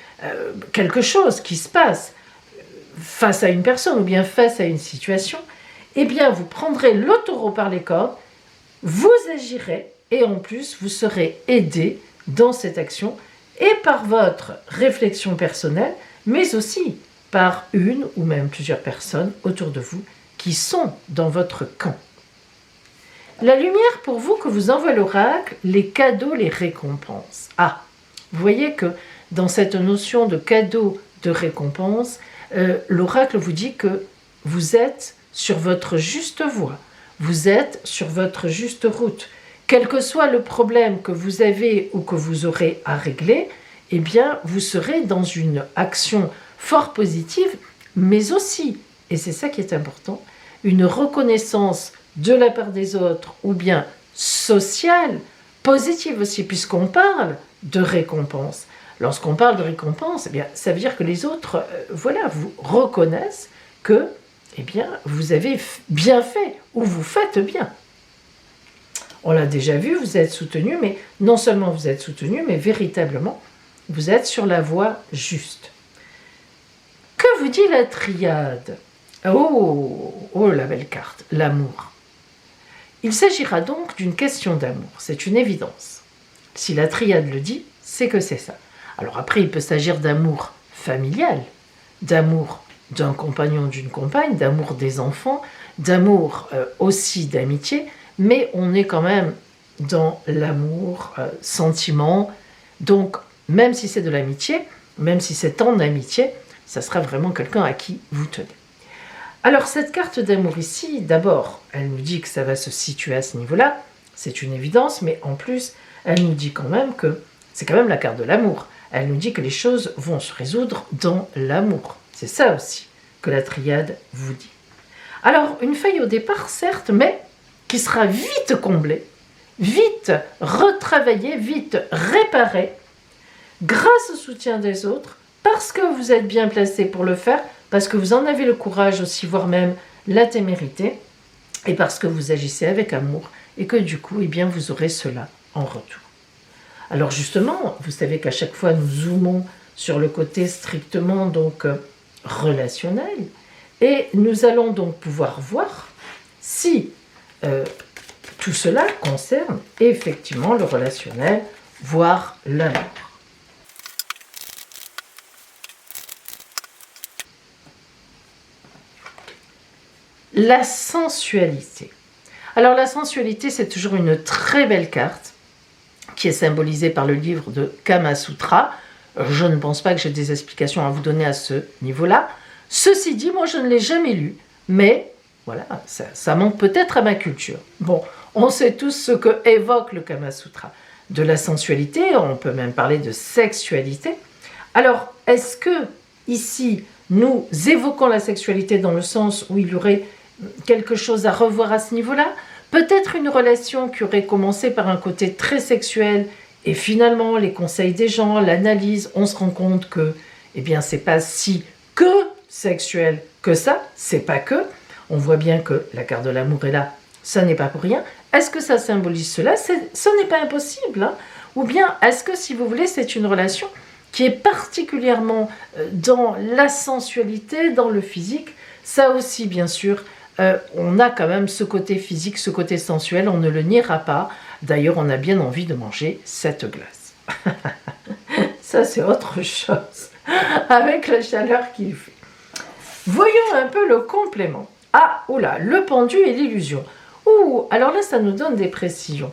[SPEAKER 1] quelque chose qui se passe face à une personne ou bien face à une situation, eh bien, vous prendrez le taureau par les cornes, vous agirez et en plus, vous serez aidé dans cette action et par votre réflexion personnelle, mais aussi par une ou même plusieurs personnes autour de vous qui sont dans votre camp. La lumière pour vous que vous envoie l'oracle, les cadeaux, les récompenses. Ah, vous voyez que dans cette notion de cadeau, de récompense, l'oracle vous dit que vous êtes sur votre juste voie, vous êtes sur votre juste route. Quel que soit le problème que vous avez ou que vous aurez à régler, eh bien, vous serez dans une action fort positive, mais aussi, et c'est ça qui est important, une reconnaissance de la part des autres, ou bien sociale, positive aussi, puisqu'on parle de récompense. Lorsqu'on parle de récompense, eh bien, ça veut dire que les autres, vous reconnaissent que, eh bien, vous avez bien fait, ou vous faites bien. On l'a déjà vu, vous êtes soutenu, mais non seulement vous êtes soutenu, mais véritablement, vous êtes sur la voie juste. Que vous dit la triade? Oh, la belle carte, l'amour. Il s'agira donc d'une question d'amour, c'est une évidence. Si la triade le dit, c'est que c'est ça. Alors après, il peut s'agir d'amour familial, d'amour d'un compagnon, d'une compagne, d'amour des enfants, d'amour aussi d'amitié, mais on est quand même dans l'amour, sentiment. Donc, même si c'est de l'amitié, même si c'est en amitié, ça sera vraiment quelqu'un à qui vous tenez. Alors, cette carte d'amour ici, d'abord, elle nous dit que ça va se situer à ce niveau-là, c'est une évidence, mais en plus, elle nous dit quand même que c'est quand même la carte de l'amour. Elle nous dit que les choses vont se résoudre dans l'amour. C'est ça aussi que la triade vous dit. Alors, une faille au départ, certes, mais qui sera vite comblée, vite retravaillée, vite réparée, grâce au soutien des autres, parce que vous êtes bien placé pour le faire, parce que vous en avez le courage aussi, voire même la témérité, et parce que vous agissez avec amour, et que du coup, eh bien, vous aurez cela en retour. Alors justement, vous savez qu'à chaque fois, nous zoomons sur le côté strictement donc relationnel, et nous allons donc pouvoir voir si tout cela concerne effectivement le relationnel, voire l'amour. La sensualité. Alors la sensualité, c'est toujours une très belle carte qui est symbolisée par le livre de Kama Sutra. Je ne pense pas que j'ai des explications à vous donner à ce niveau-là. Ceci dit, moi je ne l'ai jamais lu, mais voilà, ça manque peut-être à ma culture. Bon, on sait tous ce que évoque le Kama Sutra. De la sensualité, on peut même parler de sexualité. Alors, est-ce que ici, nous évoquons la sexualité dans le sens où il y aurait quelque chose à revoir à ce niveau-là? Peut-être une relation qui aurait commencé par un côté très sexuel et finalement les conseils des gens, l'analyse, on se rend compte que, eh bien, c'est pas si que sexuel que ça, c'est pas que. On voit bien que la carte de l'amour est là, ça n'est pas pour rien. Est-ce que ça symbolise cela? Ce n'est pas impossible, hein? Ou bien, est-ce que, si vous voulez, c'est une relation qui est particulièrement dans la sensualité, dans le physique? Ça aussi, bien sûr, on a quand même ce côté physique, ce côté sensuel, on ne le niera pas. D'ailleurs, on a bien envie de manger cette glace. Ça, c'est autre chose, avec la chaleur qu'il fait. Voyons un peu le complément. Ah, oula, le pendu et l'illusion. Ouh, alors là, ça nous donne des précisions.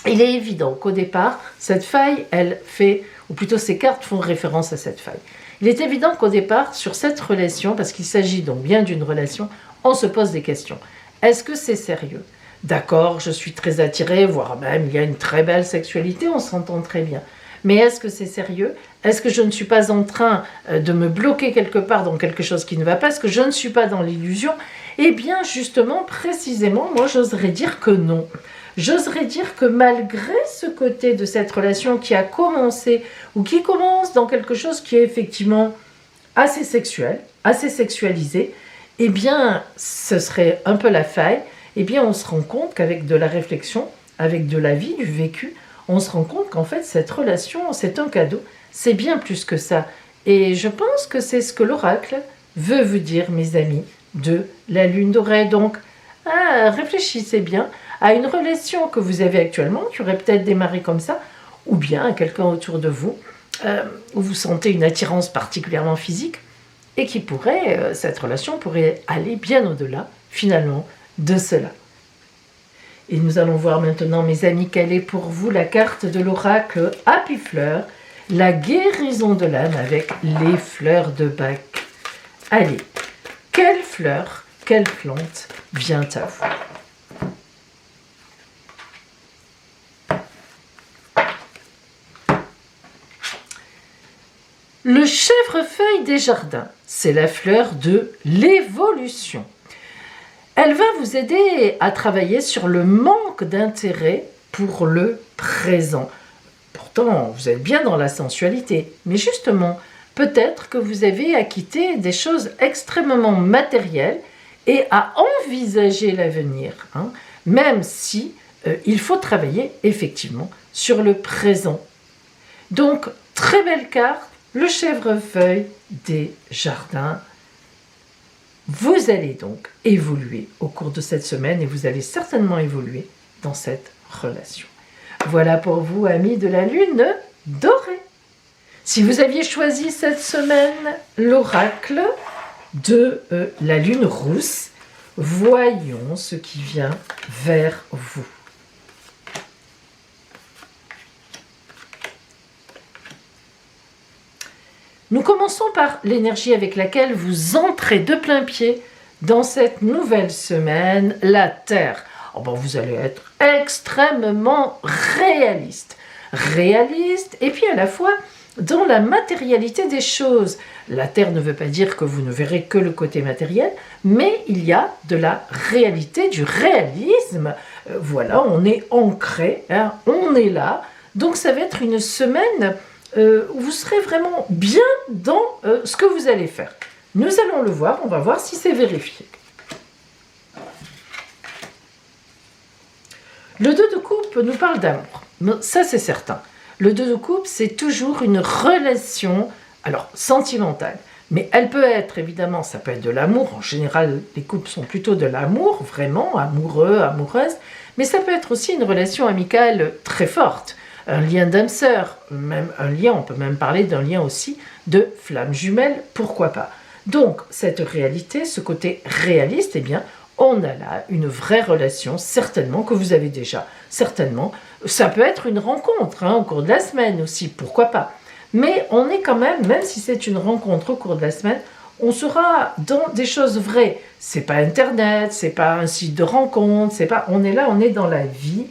[SPEAKER 1] Il est évident qu'au départ, cette faille, elle fait, ou plutôt ces cartes font référence à cette faille. Il est évident qu'au départ, sur cette relation, parce qu'il s'agit donc bien d'une relation, on se pose des questions. Est-ce que c'est sérieux? D'accord, je suis très attirée, voire même il y a une très belle sexualité, on s'entend très bien. Mais est-ce que c'est sérieux? Est-ce que je ne suis pas en train de me bloquer quelque part dans quelque chose qui ne va pas? Est-ce que je ne suis pas dans l'illusion? Eh bien, justement, précisément, moi, j'oserais dire que non. J'oserais dire que malgré ce côté de cette relation qui a commencé, ou qui commence dans quelque chose qui est effectivement assez sexuel, assez sexualisé, eh bien, ce serait un peu la faille. Eh bien, on se rend compte qu'avec de la réflexion, avec de la vie, du vécu, on se rend compte qu'en fait, cette relation, c'est un cadeau, c'est bien plus que ça. Et je pense que c'est ce que l'oracle veut vous dire, mes amis, de la lune dorée. Donc, réfléchissez bien à une relation que vous avez actuellement, qui aurait peut-être démarré comme ça, ou bien à quelqu'un autour de vous, où vous sentez une attirance particulièrement physique, et qui pourrait, cette relation pourrait aller bien au-delà, finalement, de cela. Et nous allons voir maintenant, mes amis, quelle est pour vous la carte de l'oracle Happy Fleur, la guérison de l'âme avec les fleurs de Bach. Allez, quelle fleur, quelle plante vient à vous? Le chèvrefeuille des jardins, c'est la fleur de l'évolution. Elle va vous aider à travailler sur le manque d'intérêt pour le présent. Pourtant, vous êtes bien dans la sensualité, mais justement, peut-être que vous avez à quitter des choses extrêmement matérielles et à envisager l'avenir, même si il faut travailler effectivement sur le présent. Donc, très belle carte, le chèvrefeuille des jardins. Vous allez donc évoluer au cours de cette semaine et vous allez certainement évoluer dans cette relation. Voilà pour vous, amis de la lune dorée. Si vous aviez choisi cette semaine l'oracle de la lune rousse, voyons ce qui vient vers vous. Nous commençons par l'énergie avec laquelle vous entrez de plein pied dans cette nouvelle semaine, la Terre. Vous allez être extrêmement réaliste. Réaliste et puis à la fois dans la matérialité des choses. La Terre ne veut pas dire que vous ne verrez que le côté matériel, mais il y a de la réalité, du réalisme. Voilà, on est ancré, on est là. Donc ça va être une semaine où vous serez vraiment bien dans ce que vous allez faire. Nous allons le voir, on va voir si c'est vérifié. Le 2 de coupe nous parle d'amour, ça c'est certain. Le 2 de coupe, c'est toujours une relation, alors sentimentale, mais elle peut être, évidemment, ça peut être de l'amour, en général les couples sont plutôt de l'amour, vraiment, amoureux, amoureuse, mais ça peut être aussi une relation amicale très forte. Un lien d'âme sœur, même un lien, on peut même parler d'un lien aussi de flamme jumelle, pourquoi pas. Donc, cette réalité, ce côté réaliste, eh bien, on a là une vraie relation, certainement, que vous avez déjà. Certainement, ça peut être une rencontre au cours de la semaine aussi, pourquoi pas. Mais on est quand même si c'est une rencontre au cours de la semaine, on sera dans des choses vraies. C'est pas Internet, c'est pas un site de rencontre, on est là, on est dans la vie,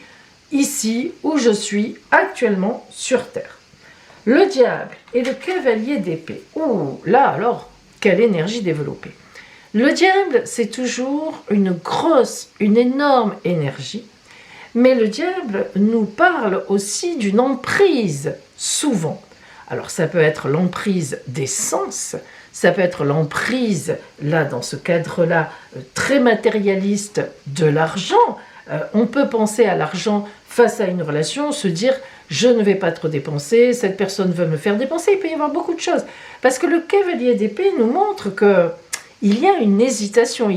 [SPEAKER 1] ici où je suis actuellement sur Terre. Le diable et le cavalier d'épée. Ouh, là alors, quelle énergie développée. Le diable, c'est toujours une énorme énergie, mais le diable nous parle aussi d'une emprise, souvent. Alors ça peut être l'emprise des sens, ça peut être l'emprise, là dans ce cadre-là, très matérialiste de l'argent. On peut penser à l'argent face à une relation, se dire je ne vais pas trop dépenser, cette personne veut me faire dépenser, il peut y avoir beaucoup de choses. Parce que le cavalier d'épée nous montre qu'il y a une hésitation,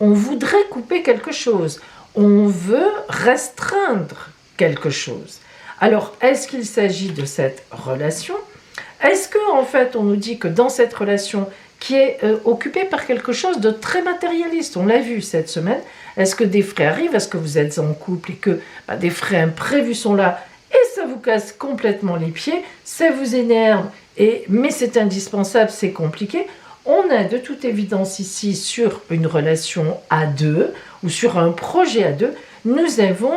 [SPEAKER 1] on voudrait couper quelque chose, on veut restreindre quelque chose. Alors, est-ce qu'il s'agit de cette relation? Est-ce qu'en fait, on nous dit que dans cette relation, qui est occupé par quelque chose de très matérialiste. On l'a vu cette semaine. Est-ce que des frais arrivent? Est-ce que vous êtes en couple et que des frais imprévus sont là et ça vous casse complètement les pieds, ça vous énerve, mais c'est indispensable, c'est compliqué. On a de toute évidence ici sur une relation à deux ou sur un projet à deux, nous avons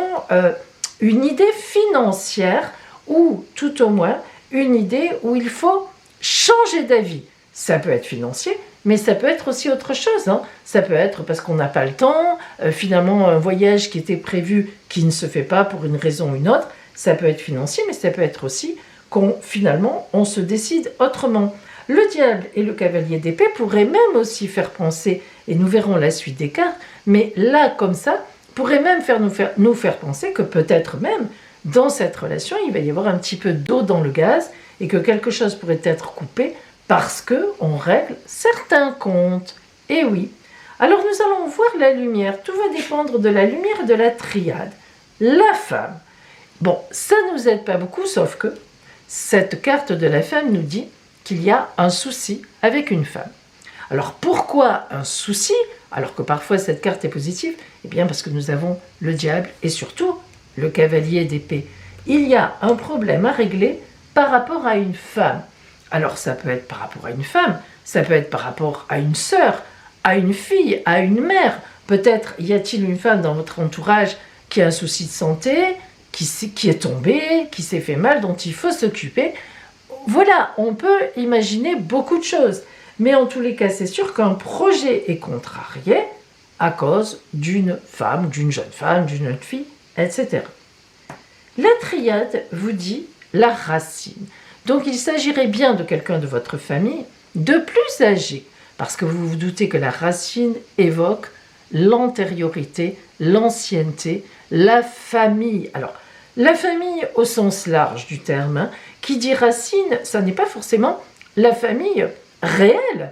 [SPEAKER 1] une idée financière ou tout au moins une idée où il faut changer d'avis. Ça peut être financier, mais ça peut être aussi autre chose. Ça peut être parce qu'on n'a pas le temps, finalement un voyage qui était prévu qui ne se fait pas pour une raison ou une autre. Ça peut être financier, mais ça peut être aussi finalement on se décide autrement. Le diable et le cavalier d'épée pourraient même aussi faire penser, et nous verrons la suite des cartes, mais là comme ça, pourrait même nous faire penser que peut-être même dans cette relation, il va y avoir un petit peu d'eau dans le gaz et que quelque chose pourrait être coupé parce qu'on règle certains comptes. Et oui. Alors nous allons voir la lumière. Tout va dépendre de la lumière et de la triade. La femme. Bon, ça ne nous aide pas beaucoup, sauf que cette carte de la femme nous dit qu'il y a un souci avec une femme. Alors pourquoi un souci, alors que parfois cette carte est positive? Eh bien parce que nous avons le diable et surtout le cavalier d'épée. Il y a un problème à régler par rapport à une femme. Alors ça peut être par rapport à une femme, ça peut être par rapport à une sœur, à une fille, à une mère. Peut-être y a-t-il une femme dans votre entourage qui a un souci de santé, qui est tombée, qui s'est fait mal, dont il faut s'occuper. Voilà, on peut imaginer beaucoup de choses. Mais en tous les cas, c'est sûr qu'un projet est contrarié à cause d'une femme, d'une jeune fille, etc. La triade vous dit la racine. Donc il s'agirait bien de quelqu'un de votre famille de plus âgé, parce que vous vous doutez que la racine évoque l'antériorité, l'ancienneté, la famille. Alors, la famille au sens large du terme, qui dit racine, ça n'est pas forcément la famille réelle,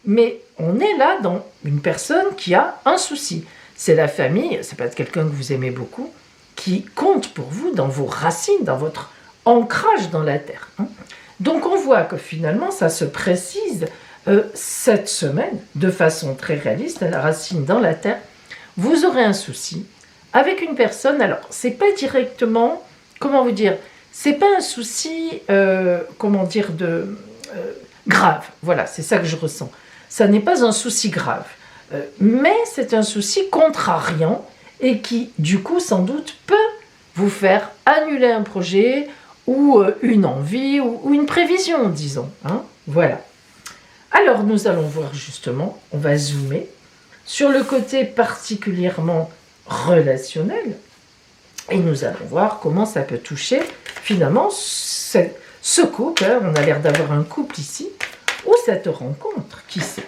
[SPEAKER 1] mais on est là dans une personne qui a un souci. C'est la famille, c'est pas quelqu'un que vous aimez beaucoup, qui compte pour vous dans vos racines, dans votre ancrage dans la terre. Donc on voit que finalement ça se précise cette semaine de façon très réaliste, la racine dans la terre. Vous aurez un souci avec une personne. Alors c'est pas directement, comment vous dire, c'est pas un souci, grave. Voilà, c'est ça que je ressens. Ça n'est pas un souci grave, mais c'est un souci contrariant et qui, du coup, sans doute, peut vous faire annuler un projet ou une envie ou une prévision, disons. Voilà. Alors, nous allons voir justement, on va zoomer sur le côté particulièrement relationnel et nous allons voir comment ça peut toucher finalement ce couple. On a l'air d'avoir un couple ici ou cette rencontre, qui sait.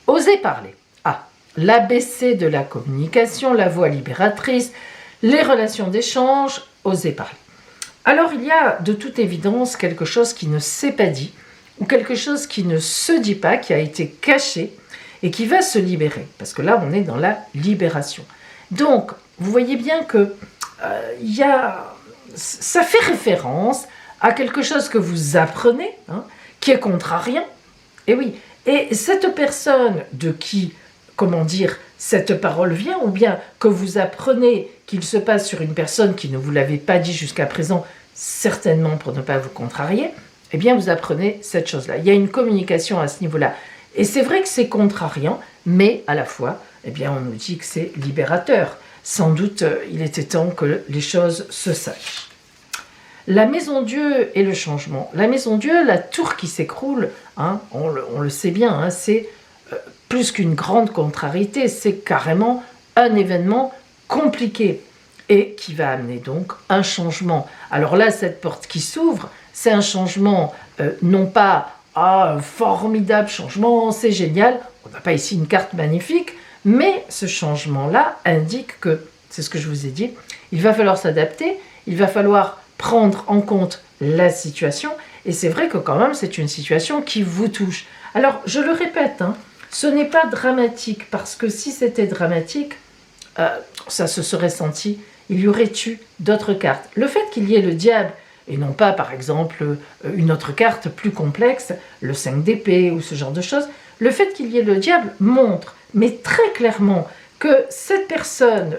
[SPEAKER 1] Osez parler. L'ABC de la communication, la voie libératrice, les relations d'échange, osez parler. Alors il y a de toute évidence quelque chose qui ne s'est pas dit, ou quelque chose qui ne se dit pas, qui a été caché, et qui va se libérer. Parce que là, on est dans la libération. Donc, vous voyez bien que ça fait référence à quelque chose que vous apprenez, qui est contrariant. Et oui, et cette personne de qui, comment dire, cette parole vient, ou bien que vous apprenez qu'il se passe sur une personne qui ne vous l'avait pas dit jusqu'à présent, certainement pour ne pas vous contrarier, eh bien vous apprenez cette chose-là. Il y a une communication à ce niveau-là. Et c'est vrai que c'est contrariant, mais à la fois, eh bien on nous dit que c'est libérateur. Sans doute, il était temps que les choses se sachent. La maison Dieu et le changement. La maison Dieu, la tour qui s'écroule, on le sait bien, c'est plus qu'une grande contrariété, c'est carrément un événement compliqué et qui va amener donc un changement. Alors là, cette porte qui s'ouvre, c'est un changement, non pas un formidable changement, c'est génial, on n'a pas ici une carte magnifique, mais ce changement-là indique que, c'est ce que je vous ai dit, il va falloir s'adapter, il va falloir prendre en compte la situation, et c'est vrai que quand même c'est une situation qui vous touche. Alors je le répète, ce n'est pas dramatique, parce que si c'était dramatique, ça se serait senti il y aurait eu d'autres cartes. Le fait qu'il y ait le diable, et non pas par exemple une autre carte plus complexe, le 5 d'épée ou ce genre de choses, le fait qu'il y ait le diable montre, mais très clairement, que cette personne,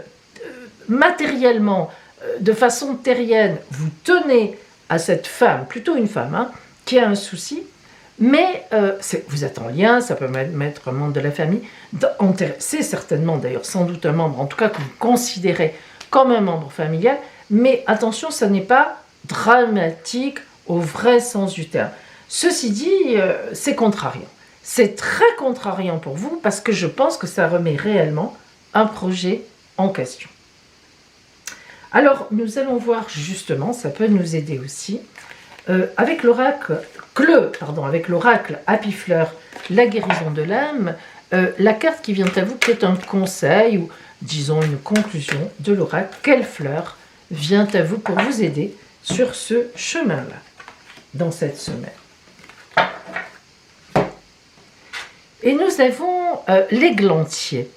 [SPEAKER 1] matériellement, de façon terrienne, vous tenez à cette femme, plutôt une femme, hein, qui a un souci, mais vous êtes en lien, ça peut être un membre de la famille, c'est certainement d'ailleurs sans doute un membre, en tout cas que vous considérez comme un membre familial, mais attention, ça n'est pas dramatique au vrai sens du terme. Ceci dit, c'est contrariant. C'est très contrariant pour vous parce que je pense que ça remet réellement un projet en question. Alors, nous allons voir justement, ça peut nous aider aussi, avec l'oracle Happy Fleur, la guérison de l'âme, la carte qui vient à vous qui est un conseil ou disons une conclusion de l'oracle. Quelle fleur vient à vous pour vous aider sur ce chemin-là, dans cette semaine? Et nous avons l'églantier,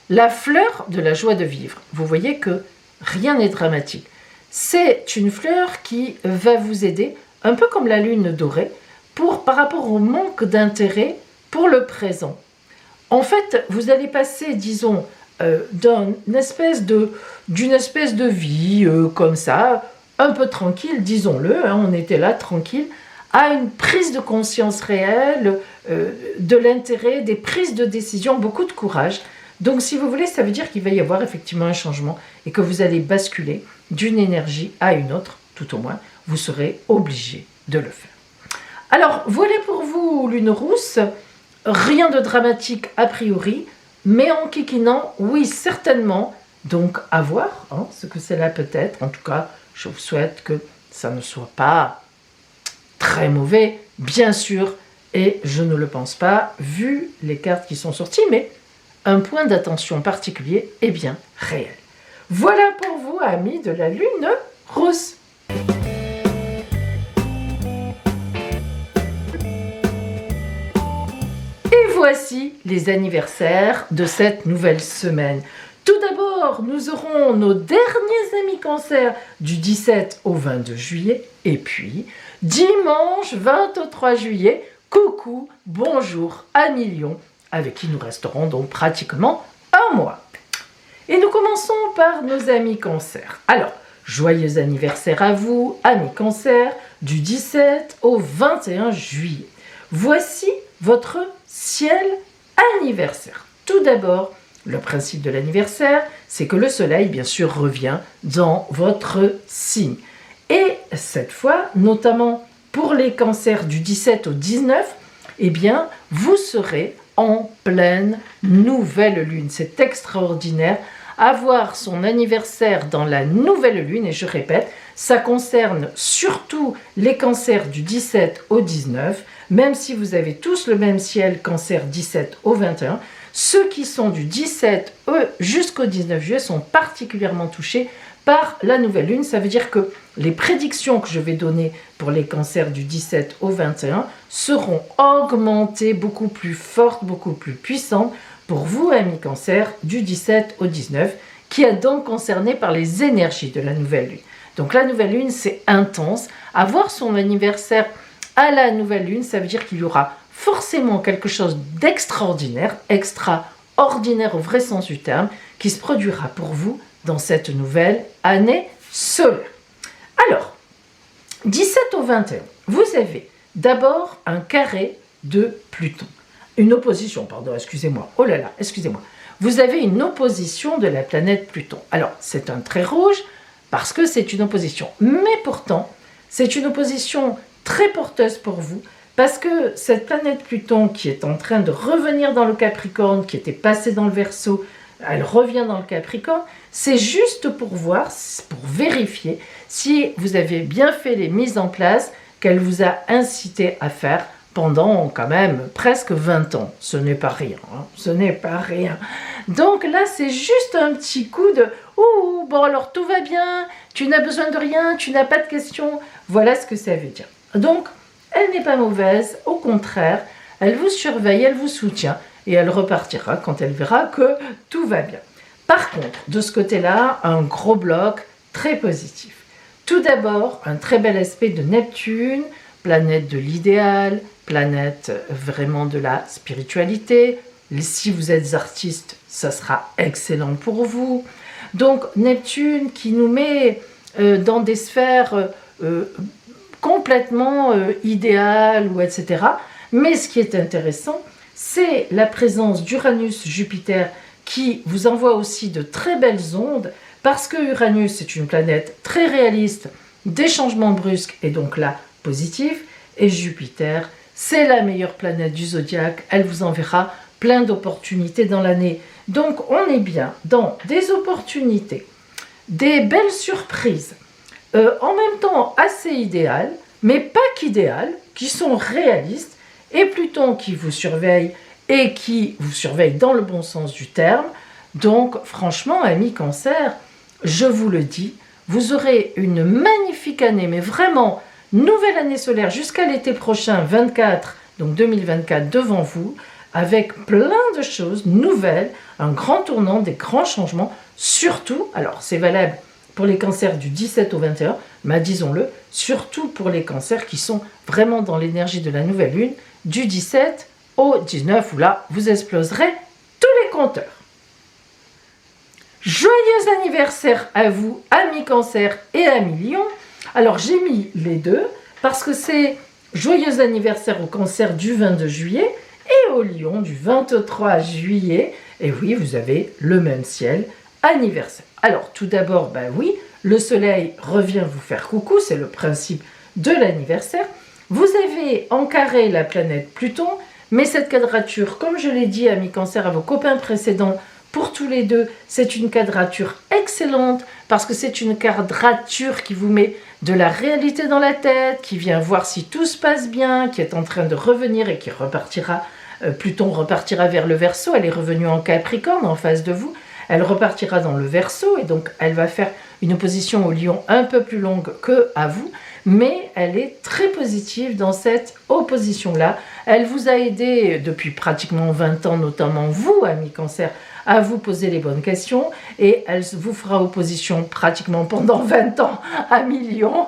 [SPEAKER 1] la fleur de la joie de vivre. Vous voyez que rien n'est dramatique. C'est une fleur qui va vous aider, un peu comme la lune dorée, par rapport au manque d'intérêt pour le présent. En fait, vous allez passer, disons, d'une espèce de vie comme ça, un peu tranquille, disons-le, hein, on était là tranquille, à une prise de conscience réelle, de l'intérêt, des prises de décision, beaucoup de courage. Donc si vous voulez, ça veut dire qu'il va y avoir effectivement un changement et que vous allez basculer d'une énergie à une autre, tout au moins, vous serez obligé de le faire. Alors, voilà pour vous, Lune Rousse, rien de dramatique a priori, mais en kikinant, oui, certainement, donc à voir hein, ce que cela peut être. En tout cas, je vous souhaite que ça ne soit pas très mauvais, bien sûr, et je ne le pense pas, vu les cartes qui sont sorties, mais un point d'attention particulier est bien réel. Voilà pour vous, amis de la Lune Rousse. Et voici les anniversaires de cette nouvelle semaine. Tout d'abord, nous aurons nos derniers amis Cancer du 17 au 22 juillet. Et puis, dimanche 23 juillet, coucou, bonjour à Million, avec qui nous resterons donc pratiquement un mois. Et nous commençons par nos amis Cancer. Alors, joyeux anniversaire à vous, amis Cancer, du 17 au 21 juillet. Voici votre ciel anniversaire. Tout d'abord, le principe de l'anniversaire, c'est que le soleil, bien sûr, revient dans votre signe. Et cette fois, notamment pour les cancers du 17 au 19, eh bien, vous serez en pleine nouvelle lune. C'est extraordinaire. Avoir son anniversaire dans la nouvelle lune, et je répète, ça concerne surtout les cancers du 17 au 19, même si vous avez tous le même ciel, cancer 17 au 21, ceux qui sont du 17 jusqu'au 19 juillet sont particulièrement touchés par la nouvelle lune. Ça veut dire que les prédictions que je vais donner pour les cancers du 17 au 21 seront augmentées, beaucoup plus fortes, beaucoup plus puissantes pour vous, amis cancer, du 17 au 19, qui est donc concerné par les énergies de la nouvelle lune. Donc la nouvelle lune, c'est intense. Avoir son anniversaire à la nouvelle lune, ça veut dire qu'il y aura forcément quelque chose d'extraordinaire, extraordinaire au vrai sens du terme, qui se produira pour vous dans cette nouvelle année solaire. Alors, 17 au 21, vous avez d'abord un carré de Pluton. Une opposition, pardon, excusez-moi. Oh là là, excusez-moi. Vous avez une opposition de la planète Pluton. Alors, c'est un trait rouge parce que c'est une opposition. Mais pourtant, c'est une opposition très porteuse pour vous parce que cette planète Pluton qui est en train de revenir dans le Capricorne, qui était passée dans le Verseau, elle revient dans le Capricorne, c'est juste pour voir, pour vérifier si vous avez bien fait les mises en place qu'elle vous a incité à faire pendant quand même presque 20 ans. Ce n'est pas rien, hein, ce n'est pas rien. Donc là, c'est juste un petit coup de « Ouh, bon alors tout va bien, tu n'as besoin de rien, tu n'as pas de questions. » Voilà ce que ça veut dire. Donc, elle n'est pas mauvaise, au contraire, elle vous surveille, elle vous soutient et elle repartira quand elle verra que tout va bien. Par contre, de ce côté-là, un gros bloc très positif. Tout d'abord, un très bel aspect de Neptune, planète de l'idéal, planète vraiment de la spiritualité. Si vous êtes artiste, ça sera excellent pour vous. Donc Neptune qui nous met dans des sphères complètement idéales, ou etc. Mais ce qui est intéressant, c'est la présence d'Uranus-Jupiter qui vous envoie aussi de très belles ondes, parce que Uranus est une planète très réaliste, des changements brusques et donc là positif, et Jupiter, c'est la meilleure planète du zodiaque, elle vous enverra plein d'opportunités dans l'année. Donc on est bien dans des opportunités, des belles surprises, en même temps assez idéales, mais pas qu'idéales, qui sont réalistes, et Pluton qui vous surveille, et qui vous surveille dans le bon sens du terme. Donc franchement, amis Cancer, je vous le dis, vous aurez une magnifique année, mais vraiment, nouvelle année solaire jusqu'à l'été prochain, 24, donc 2024 devant vous, avec plein de choses nouvelles, un grand tournant, des grands changements, surtout, alors c'est valable pour les cancers du 17 au 21, mais disons-le, surtout pour les cancers qui sont vraiment dans l'énergie de la nouvelle lune, du 17 au 19, où là, vous exploserez tous les compteurs. Joyeux anniversaire à vous, amis Cancer et amis Lion. Alors j'ai mis les deux, parce que c'est joyeux anniversaire au Cancer du 22 juillet, et au Lion du 23 juillet. Et oui, vous avez le même ciel, anniversaire. Alors tout d'abord, ben oui, le soleil revient vous faire coucou, c'est le principe de l'anniversaire. Vous avez en carré la planète Pluton, mais cette quadrature, comme je l'ai dit, amis Cancer, à vos copains précédents, pour tous les deux, c'est une quadrature excellente, parce que c'est une quadrature qui vous met de la réalité dans la tête, qui vient voir si tout se passe bien, qui est en train de revenir et qui repartira. Pluton repartira vers le Verseau, elle est revenue en Capricorne en face de vous, elle repartira dans le Verseau, et donc elle va faire une opposition au Lion un peu plus longue que à vous, mais elle est très positive dans cette opposition-là. Elle vous a aidé depuis pratiquement 20 ans, notamment vous, amis Cancer, à vous poser les bonnes questions, et elle vous fera opposition pratiquement pendant 20 ans à Lion,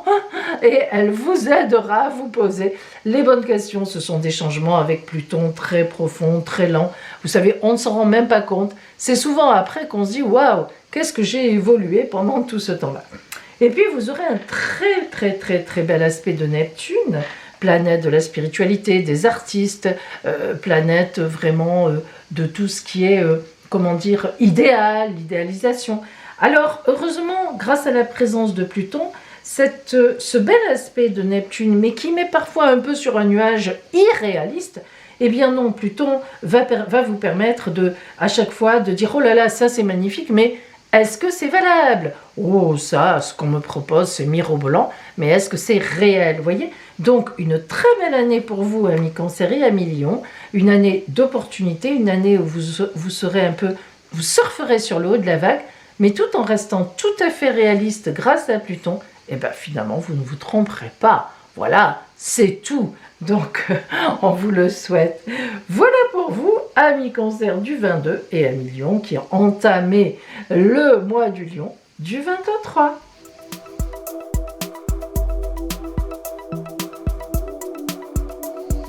[SPEAKER 1] et elle vous aidera à vous poser les bonnes questions. Ce sont des changements avec Pluton très profonds, très lents. Vous savez, on ne s'en rend même pas compte. C'est souvent après qu'on se dit « Waouh, qu'est-ce que j'ai évolué pendant tout ce temps-là ?» Et puis vous aurez un très bel aspect de Neptune, planète de la spiritualité, des artistes, planète vraiment de tout ce qui est, comment dire, idéal, l'idéalisation. Alors heureusement, grâce à la présence de Pluton, ce bel aspect de Neptune, mais qui met parfois un peu sur un nuage irréaliste, eh bien non, Pluton va vous permettre à chaque fois de dire « Oh là là, ça c'est magnifique, mais est-ce que c'est valable? Oh, ça, ce qu'on me propose, c'est mirobolant, mais est-ce que c'est réel ?» Vous voyez? Donc, une très belle année pour vous, amis Cancer et amis Lion, une année d'opportunités, une année où vous serez un peu, vous surferez sur le haut de la vague, mais tout en restant tout à fait réaliste grâce à Pluton, et bien finalement, vous ne vous tromperez pas. Voilà, c'est tout. Donc, on vous le souhaite. Voilà pour vous, amis Cancer du 22 et amis Lion qui ont entamé le mois du Lion du 23.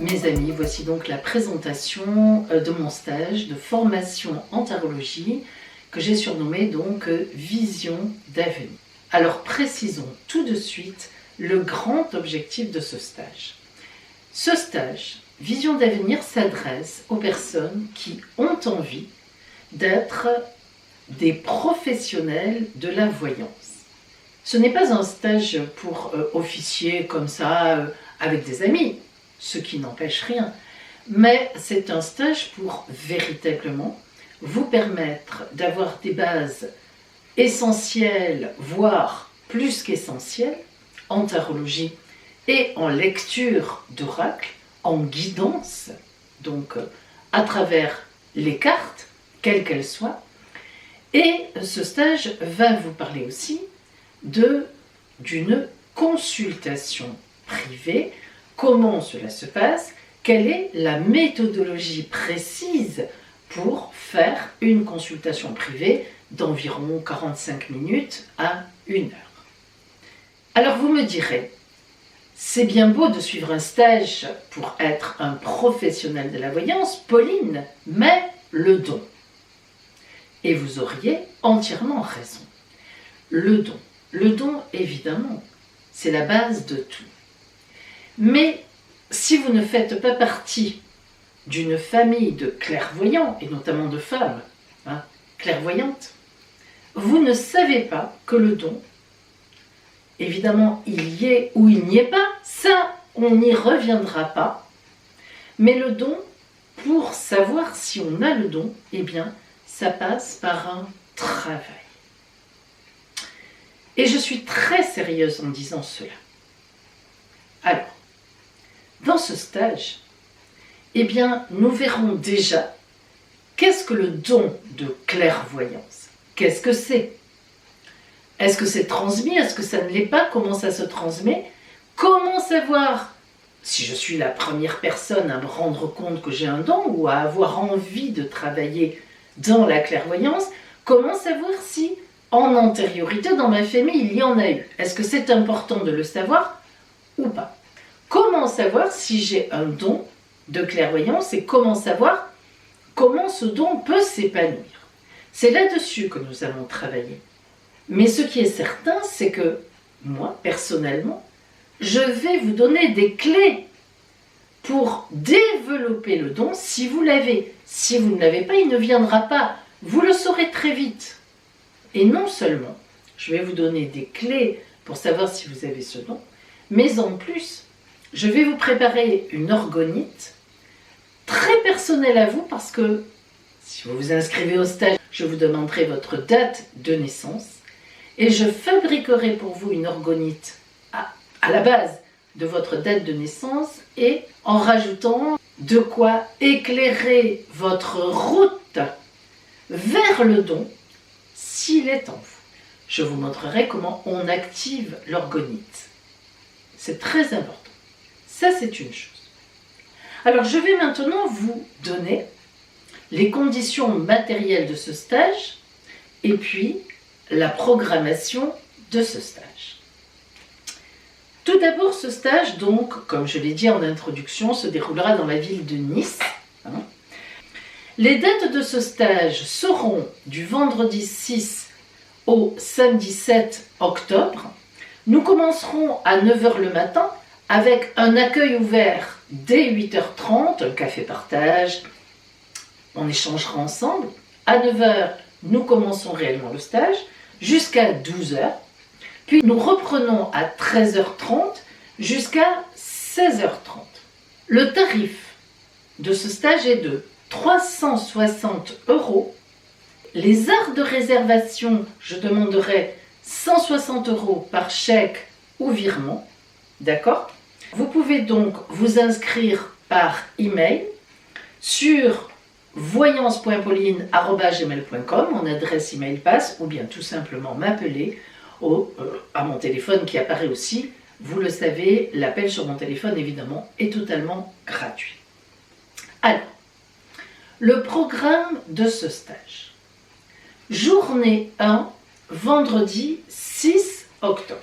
[SPEAKER 1] Mes amis, voici donc la présentation de mon stage de formation en tarologie que j'ai surnommé donc Vision d'avenir. Alors précisons tout de suite le grand objectif de ce stage. Ce stage, Vision d'avenir, s'adresse aux personnes qui ont envie d'être des professionnels de la voyance. Ce n'est pas un stage pour officier comme ça avec des amis, ce qui n'empêche rien, mais c'est un stage pour véritablement vous permettre d'avoir des bases essentielles, voire plus qu'essentielles, en tarologie et en lecture d'oracle, en guidance, donc à travers les cartes, quelles qu'elles soient. Et ce stage va vous parler aussi d'une consultation privée. Comment cela se passe? Quelle est la méthodologie précise pour faire une consultation privée d'environ 45 minutes à 1 heure. Alors vous me direz, c'est bien beau de suivre un stage pour être un professionnel de la voyance, Pauline, mais le don. Et vous auriez entièrement raison. Le don évidemment, c'est la base de tout. Mais si vous ne faites pas partie d'une famille de clairvoyants, et notamment de femmes clairvoyantes, vous ne savez pas que le don, évidemment, il y est ou il n'y est pas, ça, on n'y reviendra pas. Mais le don, pour savoir si on a le don, eh bien, ça passe par un travail. Et je suis très sérieuse en disant cela. Alors, dans ce stage, eh bien, nous verrons déjà qu'est-ce que le don de clairvoyance. Qu'est-ce que c'est? Est-ce que c'est transmis? Est-ce que ça ne l'est pas? Comment ça se transmet? Comment savoir si je suis la première personne à me rendre compte que j'ai un don ou à avoir envie de travailler dans la clairvoyance? Comment savoir si, en antériorité, dans ma famille, il y en a eu? Est-ce que c'est important de le savoir ou pas? Comment savoir si j'ai un don de clairvoyance et comment savoir comment ce don peut s'épanouir? C'est là-dessus que nous allons travailler. Mais ce qui est certain, c'est que moi, personnellement, je vais vous donner des clés pour développer le don si vous l'avez. Si vous ne l'avez pas, il ne viendra pas. Vous le saurez très vite. Et non seulement, je vais vous donner des clés pour savoir si vous avez ce don, mais en plus, je vais vous préparer une orgonite très personnelle à vous parce que si vous vous inscrivez au stage, je vous demanderai votre date de naissance et je fabriquerai pour vous une orgonite à la base de votre date de naissance et en rajoutant de quoi éclairer votre route vers le don s'il est en vous. Je vous montrerai comment on active l'orgonite. C'est très important. Ça, c'est une chose. Alors, je vais maintenant vous donner les conditions matérielles de ce stage et puis la programmation de ce stage. Tout d'abord, ce stage, donc, comme je l'ai dit en introduction, se déroulera dans la ville de Nice. Les dates de ce stage seront du vendredi 6 au samedi 7 octobre. Nous commencerons à 9 h le matin avec un accueil ouvert dès 8 h 30, un café partage, on échangera ensemble. À 9 h, nous commençons réellement le stage jusqu'à 12 h. Puis nous reprenons à 13 h 30 jusqu'à 16 h 30. Le tarif de ce stage est de 360 €. Les heures de réservation, je demanderai 160 € par chèque ou virement. D'accord? Vous pouvez donc vous inscrire par email sur voyance.pauline@gmail.com, mon adresse email passe, ou bien tout simplement m'appeler à mon téléphone qui apparaît aussi. Vous le savez, l'appel sur mon téléphone évidemment est totalement gratuit. Alors, le programme de ce stage. Journée 1, vendredi 6 octobre.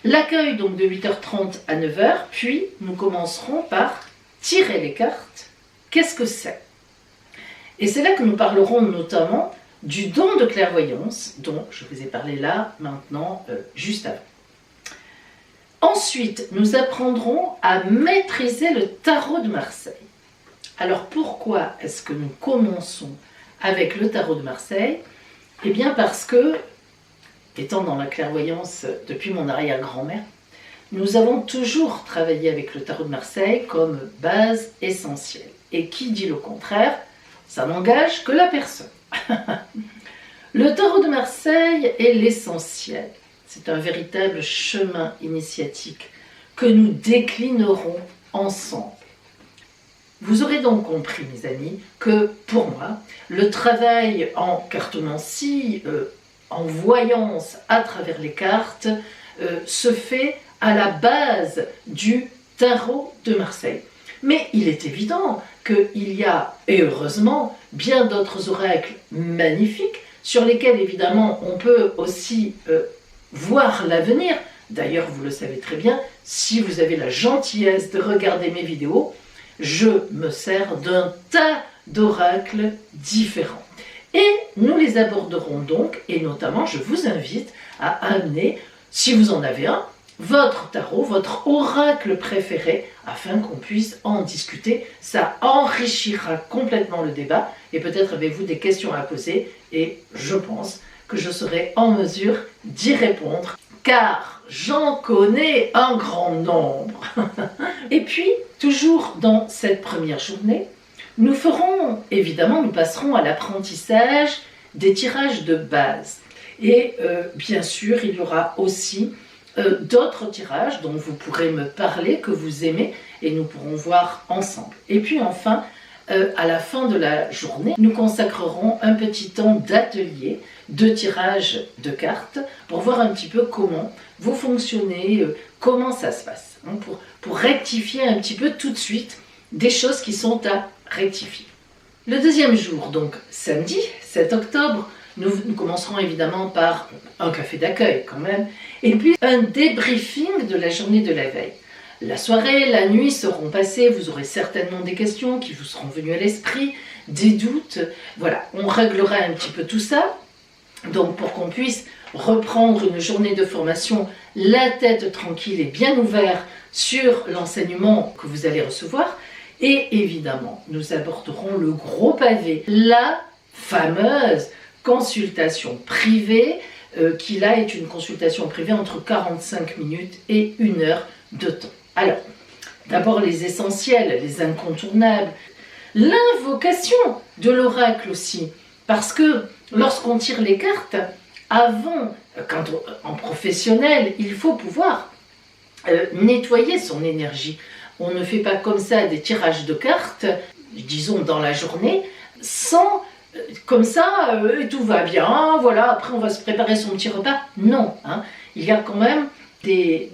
[SPEAKER 1] L'accueil donc de 8 h 30 à 9 h, puis nous commencerons par tirer les cartes. Qu'est-ce que c'est? Et c'est là que nous parlerons notamment du don de clairvoyance, dont je vous ai parlé là, maintenant, juste avant. Ensuite, nous apprendrons à maîtriser le tarot de Marseille. Alors pourquoi est-ce que nous commençons avec le tarot de Marseille? Eh bien parce que, étant dans la clairvoyance depuis mon arrière-grand-mère, nous avons toujours travaillé avec le tarot de Marseille comme base essentielle. Et qui dit le contraire, ça n'engage que la personne. Le tarot de Marseille est l'essentiel. C'est un véritable chemin initiatique que nous déclinerons ensemble. Vous aurez donc compris, mes amis, que pour moi, le travail en cartomancie, en voyance à travers les cartes, se fait à la base du tarot de Marseille. Mais il est évident qu'il y a, et heureusement, bien d'autres oracles magnifiques sur lesquels évidemment on peut aussi voir l'avenir. D'ailleurs, vous le savez très bien, si vous avez la gentillesse de regarder mes vidéos, je me sers d'un tas d'oracles différents. Et nous les aborderons donc, et notamment je vous invite à amener, si vous en avez un, votre tarot, votre oracle préféré, afin qu'on puisse en discuter. Ça enrichira complètement le débat, et peut-être avez-vous des questions à poser, et je pense que je serai en mesure d'y répondre, car j'en connais un grand nombre. Et puis, toujours dans cette première journée, nous passerons à l'apprentissage des tirages de base. Et bien sûr, il y aura aussi d'autres tirages dont vous pourrez me parler, que vous aimez, et nous pourrons voir ensemble. Et puis enfin, à la fin de la journée, nous consacrerons un petit temps d'atelier de tirage de cartes pour voir un petit peu comment vous fonctionnez, comment ça se passe, hein, pour rectifier un petit peu tout de suite des choses qui sont à rectifier. Le deuxième jour, donc samedi 7 octobre, nous commencerons évidemment par un café d'accueil quand même, et puis un débriefing de la journée de la veille. La soirée, la nuit seront passées, vous aurez certainement des questions qui vous seront venues à l'esprit, des doutes, voilà, on réglera un petit peu tout ça, donc pour qu'on puisse reprendre une journée de formation, la tête tranquille et bien ouverte sur l'enseignement que vous allez recevoir, et évidemment, nous aborderons le gros pavé, la fameuse consultation privée, qui là est une consultation privée entre 45 minutes et 1 heure de temps. Alors, d'abord les essentiels, les incontournables, l'invocation de l'oracle aussi, parce que lorsqu'on tire les cartes, avant, en professionnel, il faut pouvoir nettoyer son énergie. On ne fait pas comme ça des tirages de cartes, disons dans la journée, sans, comme ça, tout va bien, voilà, après on va se préparer son petit repas. Non, hein, il y a quand même des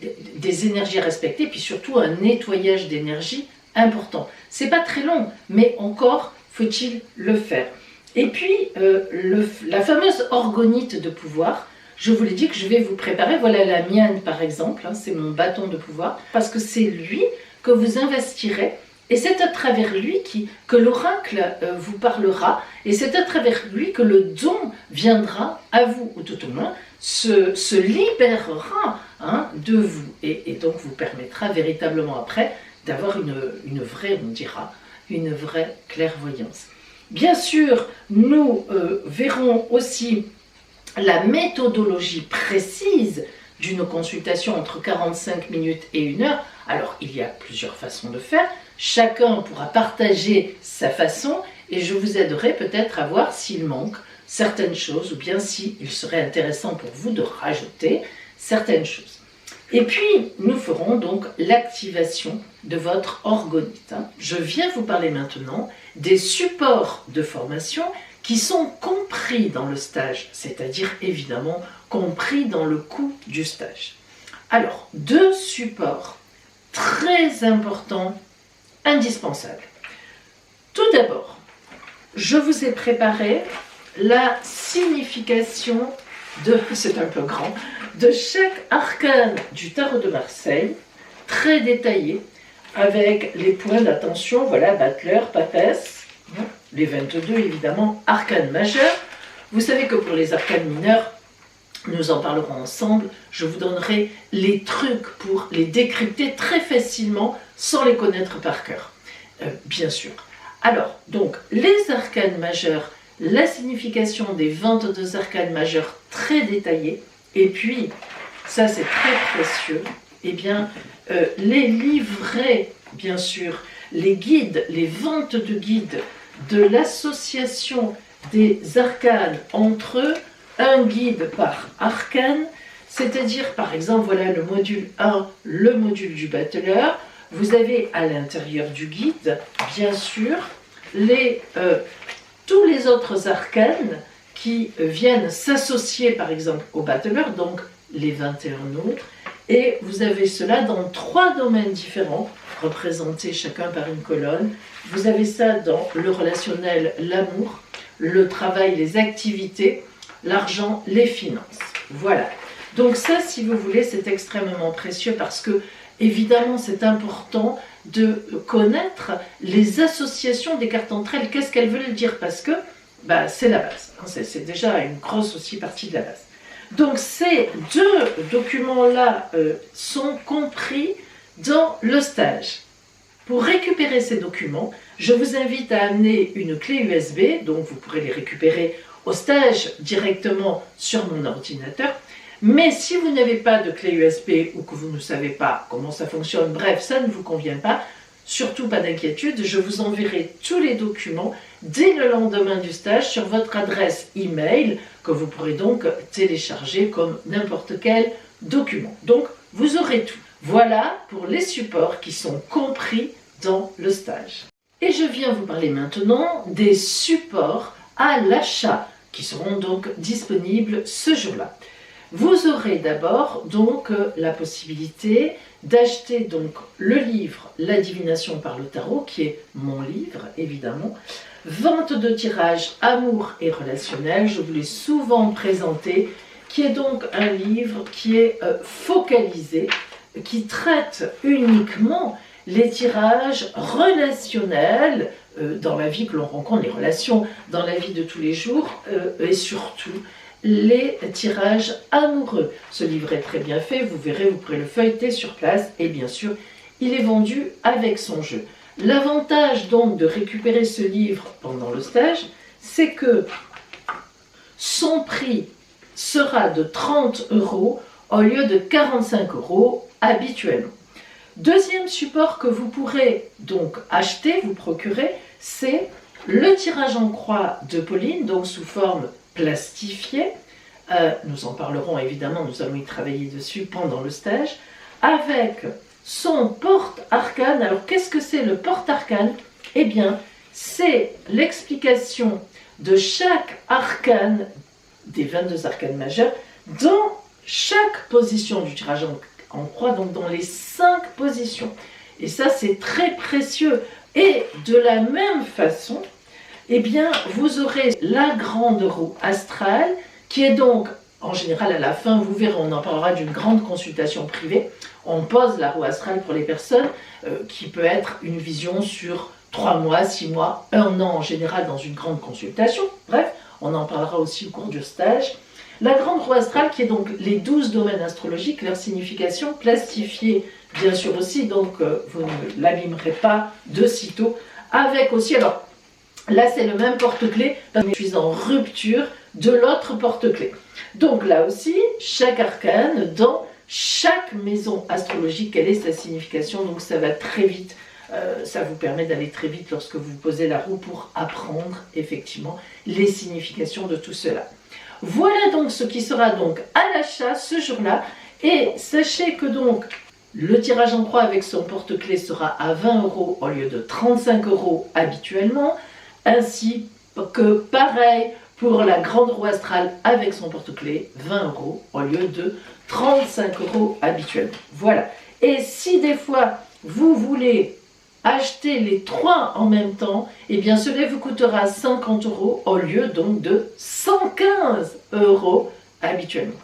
[SPEAKER 1] énergies à respecter, puis surtout un nettoyage d'énergie important. C'est pas très long, mais encore faut-il le faire. Et puis, la fameuse orgonite de pouvoir, je vous l'ai dit que je vais vous préparer, voilà la mienne par exemple, hein, c'est mon bâton de pouvoir, parce que c'est lui que vous investirez, et c'est à travers lui que l'oracle vous parlera, et c'est à travers lui que le don viendra à vous, ou tout au moins se libérera, hein, de vous, et donc vous permettra véritablement après d'avoir une vraie, on dira, une vraie clairvoyance. Bien sûr, nous verrons aussi la méthodologie précise d'une consultation entre 45 minutes et 1 heure. Alors, il y a plusieurs façons de faire. Chacun pourra partager sa façon et je vous aiderai peut-être à voir s'il manque certaines choses ou bien s'il serait intéressant pour vous de rajouter certaines choses. Et puis, nous ferons donc l'activation de votre orgonite. Je viens vous parler maintenant des supports de formation qui sont compris dans le stage, c'est-à-dire évidemment compris dans le coût du stage. Alors, 2 supports très importants, indispensables. Tout d'abord, je vous ai préparé la signification c'est un peu grand, de chaque arcane du tarot de Marseille, très détaillé, avec les points d'attention, voilà, battleur, papesse, les 22 évidemment, arcanes majeurs. Vous savez que pour les arcanes mineurs, nous en parlerons ensemble, je vous donnerai les trucs pour les décrypter très facilement sans les connaître par cœur, bien sûr. Alors, donc, les arcanes majeurs, la signification des 22 arcanes majeurs très détaillées, et puis, ça c'est très précieux, eh bien, les livrets, bien sûr, les guides, les 22 guides de l'association des arcanes entre eux, un guide par arcane, c'est-à-dire, par exemple, voilà le module 1, le module du battleur. Vous avez à l'intérieur du guide, bien sûr, tous les autres arcanes qui viennent s'associer, par exemple, au battleur, donc les 21 autres. Et vous avez cela dans 3 domaines différents. représentés chacun par une colonne. Vous avez ça dans le relationnel, l'amour, le travail, les activités, l'argent, les finances. Voilà. Donc ça, si vous voulez, c'est extrêmement précieux parce que, évidemment, c'est important de connaître les associations des cartes entre elles. Qu'est-ce qu'elles veulent dire? Parce que c'est la base. C'est déjà une grosse aussi partie de la base. Donc ces deux documents-là sont compris dans le stage. Pour récupérer ces documents, je vous invite à amener une clé USB, donc vous pourrez les récupérer au stage directement sur mon ordinateur. Mais si vous n'avez pas de clé USB ou que vous ne savez pas comment ça fonctionne, bref, ça ne vous convient pas, surtout pas d'inquiétude, je vous enverrai tous les documents dès le lendemain du stage sur votre adresse email que vous pourrez donc télécharger comme n'importe quel document. Donc, vous aurez tout. Voilà pour les supports qui sont compris dans le stage. Et je viens vous parler maintenant des supports à l'achat qui seront donc disponibles ce jour-là. Vous aurez d'abord donc la possibilité d'acheter donc le livre La divination par le tarot, qui est mon livre évidemment, vente de tirage amour et relationnel, je vous l'ai souvent présenté, qui est donc un livre qui est focalisé, qui traite uniquement les tirages relationnels dans la vie que l'on rencontre, les relations dans la vie de tous les jours et surtout les tirages amoureux. Ce livre est très bien fait, vous verrez, vous pourrez le feuilleter sur place et bien sûr, il est vendu avec son jeu. L'avantage donc de récupérer ce livre pendant le stage, c'est que son prix sera de 30 € au lieu de 45 € habituellement. Deuxième support que vous pourrez donc acheter, vous procurer, c'est le tirage en croix de Pauline, donc sous forme plastifiée. Nous en parlerons évidemment, nous allons y travailler dessus pendant le stage, avec son porte-arcane. Alors qu'est-ce que c'est le porte-arcane? Eh bien, c'est l'explication de chaque arcane, des 22 arcanes majeurs, dans chaque position du tirage en croix, donc dans les 5 positions. Et ça, c'est très précieux. Et de la même façon, eh bien, vous aurez la grande roue astrale, qui est donc, en général, à la fin, vous verrez, on en parlera d'une grande consultation privée. On pose la roue astrale pour les personnes, qui peut être une vision sur 3 mois, 6 mois, 1 an en général dans une grande consultation. Bref, on en parlera aussi au cours du stage. La grande roue astrale, qui est donc les 12 domaines astrologiques, leur signification plastifiée, bien sûr aussi, donc vous ne l'abîmerez pas de sitôt, avec aussi, alors là c'est le même porte-clés, parce que je suis en rupture de l'autre porte-clés. Donc là aussi, chaque arcane, dans chaque maison astrologique, quelle est sa signification, donc ça va très vite, ça vous permet d'aller très vite lorsque vous posez la roue pour apprendre effectivement les significations de tout cela. Voilà donc ce qui sera donc à l'achat ce jour-là, et sachez que donc le tirage en croix avec son porte-clés sera à 20 € au lieu de 35 € habituellement, ainsi que pareil pour la grande roue astrale avec son porte-clés, 20 € au lieu de 35 € habituellement. Voilà. Et si des fois vous voulez acheter les 3 en même temps, eh bien cela vous coûtera 50 € au lieu donc de 115 € habituellement.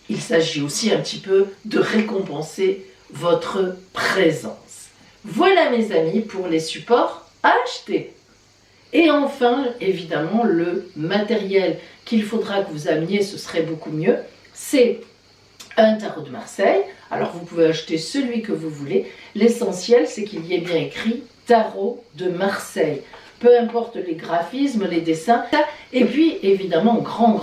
[SPEAKER 1] Il s'agit aussi un petit peu de récompenser votre présence. Voilà mes amis pour les supports à acheter. Et enfin, évidemment, le matériel qu'il faudra que vous ameniez, ce serait beaucoup mieux, c'est un tarot de Marseille. Alors vous pouvez acheter celui que vous voulez. L'essentiel, c'est qu'il y ait bien écrit tarot de Marseille. Peu importe les graphismes, les dessins. Et puis, évidemment, grand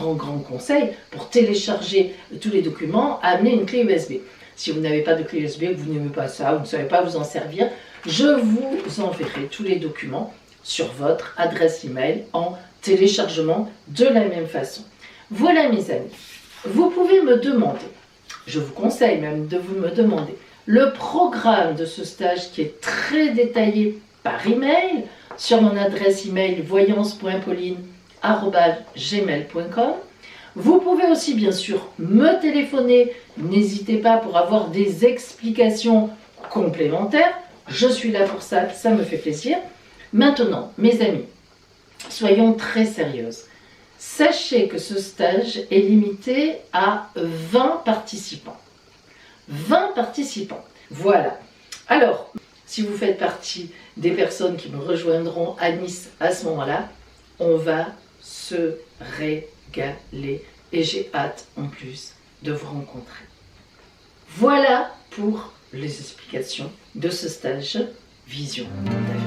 [SPEAKER 1] conseil, pour télécharger tous les documents, amenez une clé USB. Si vous n'avez pas de clé USB, que vous n'aimez pas ça, vous ne savez pas vous en servir, je vous enverrai tous les documents sur votre adresse email en téléchargement de la même façon. Voilà mes amis, vous pouvez me demander, je vous conseille même de vous me demander, le programme de ce stage qui est très détaillé par email sur mon adresse email voyance.pauline@gmail.com. Vous pouvez aussi bien sûr me téléphoner, n'hésitez pas pour avoir des explications complémentaires Je suis là pour ça, ça me fait plaisir. Maintenant, mes amis, soyons très sérieuses. Sachez que ce stage est limité à 20 participants. 20 participants. Voilà. Alors, si vous faites partie des personnes qui me rejoindront à Nice à ce moment-là, on va se régaler. Et j'ai hâte en plus de vous rencontrer. Voilà pour les explications de ce stage Vision d'avenir.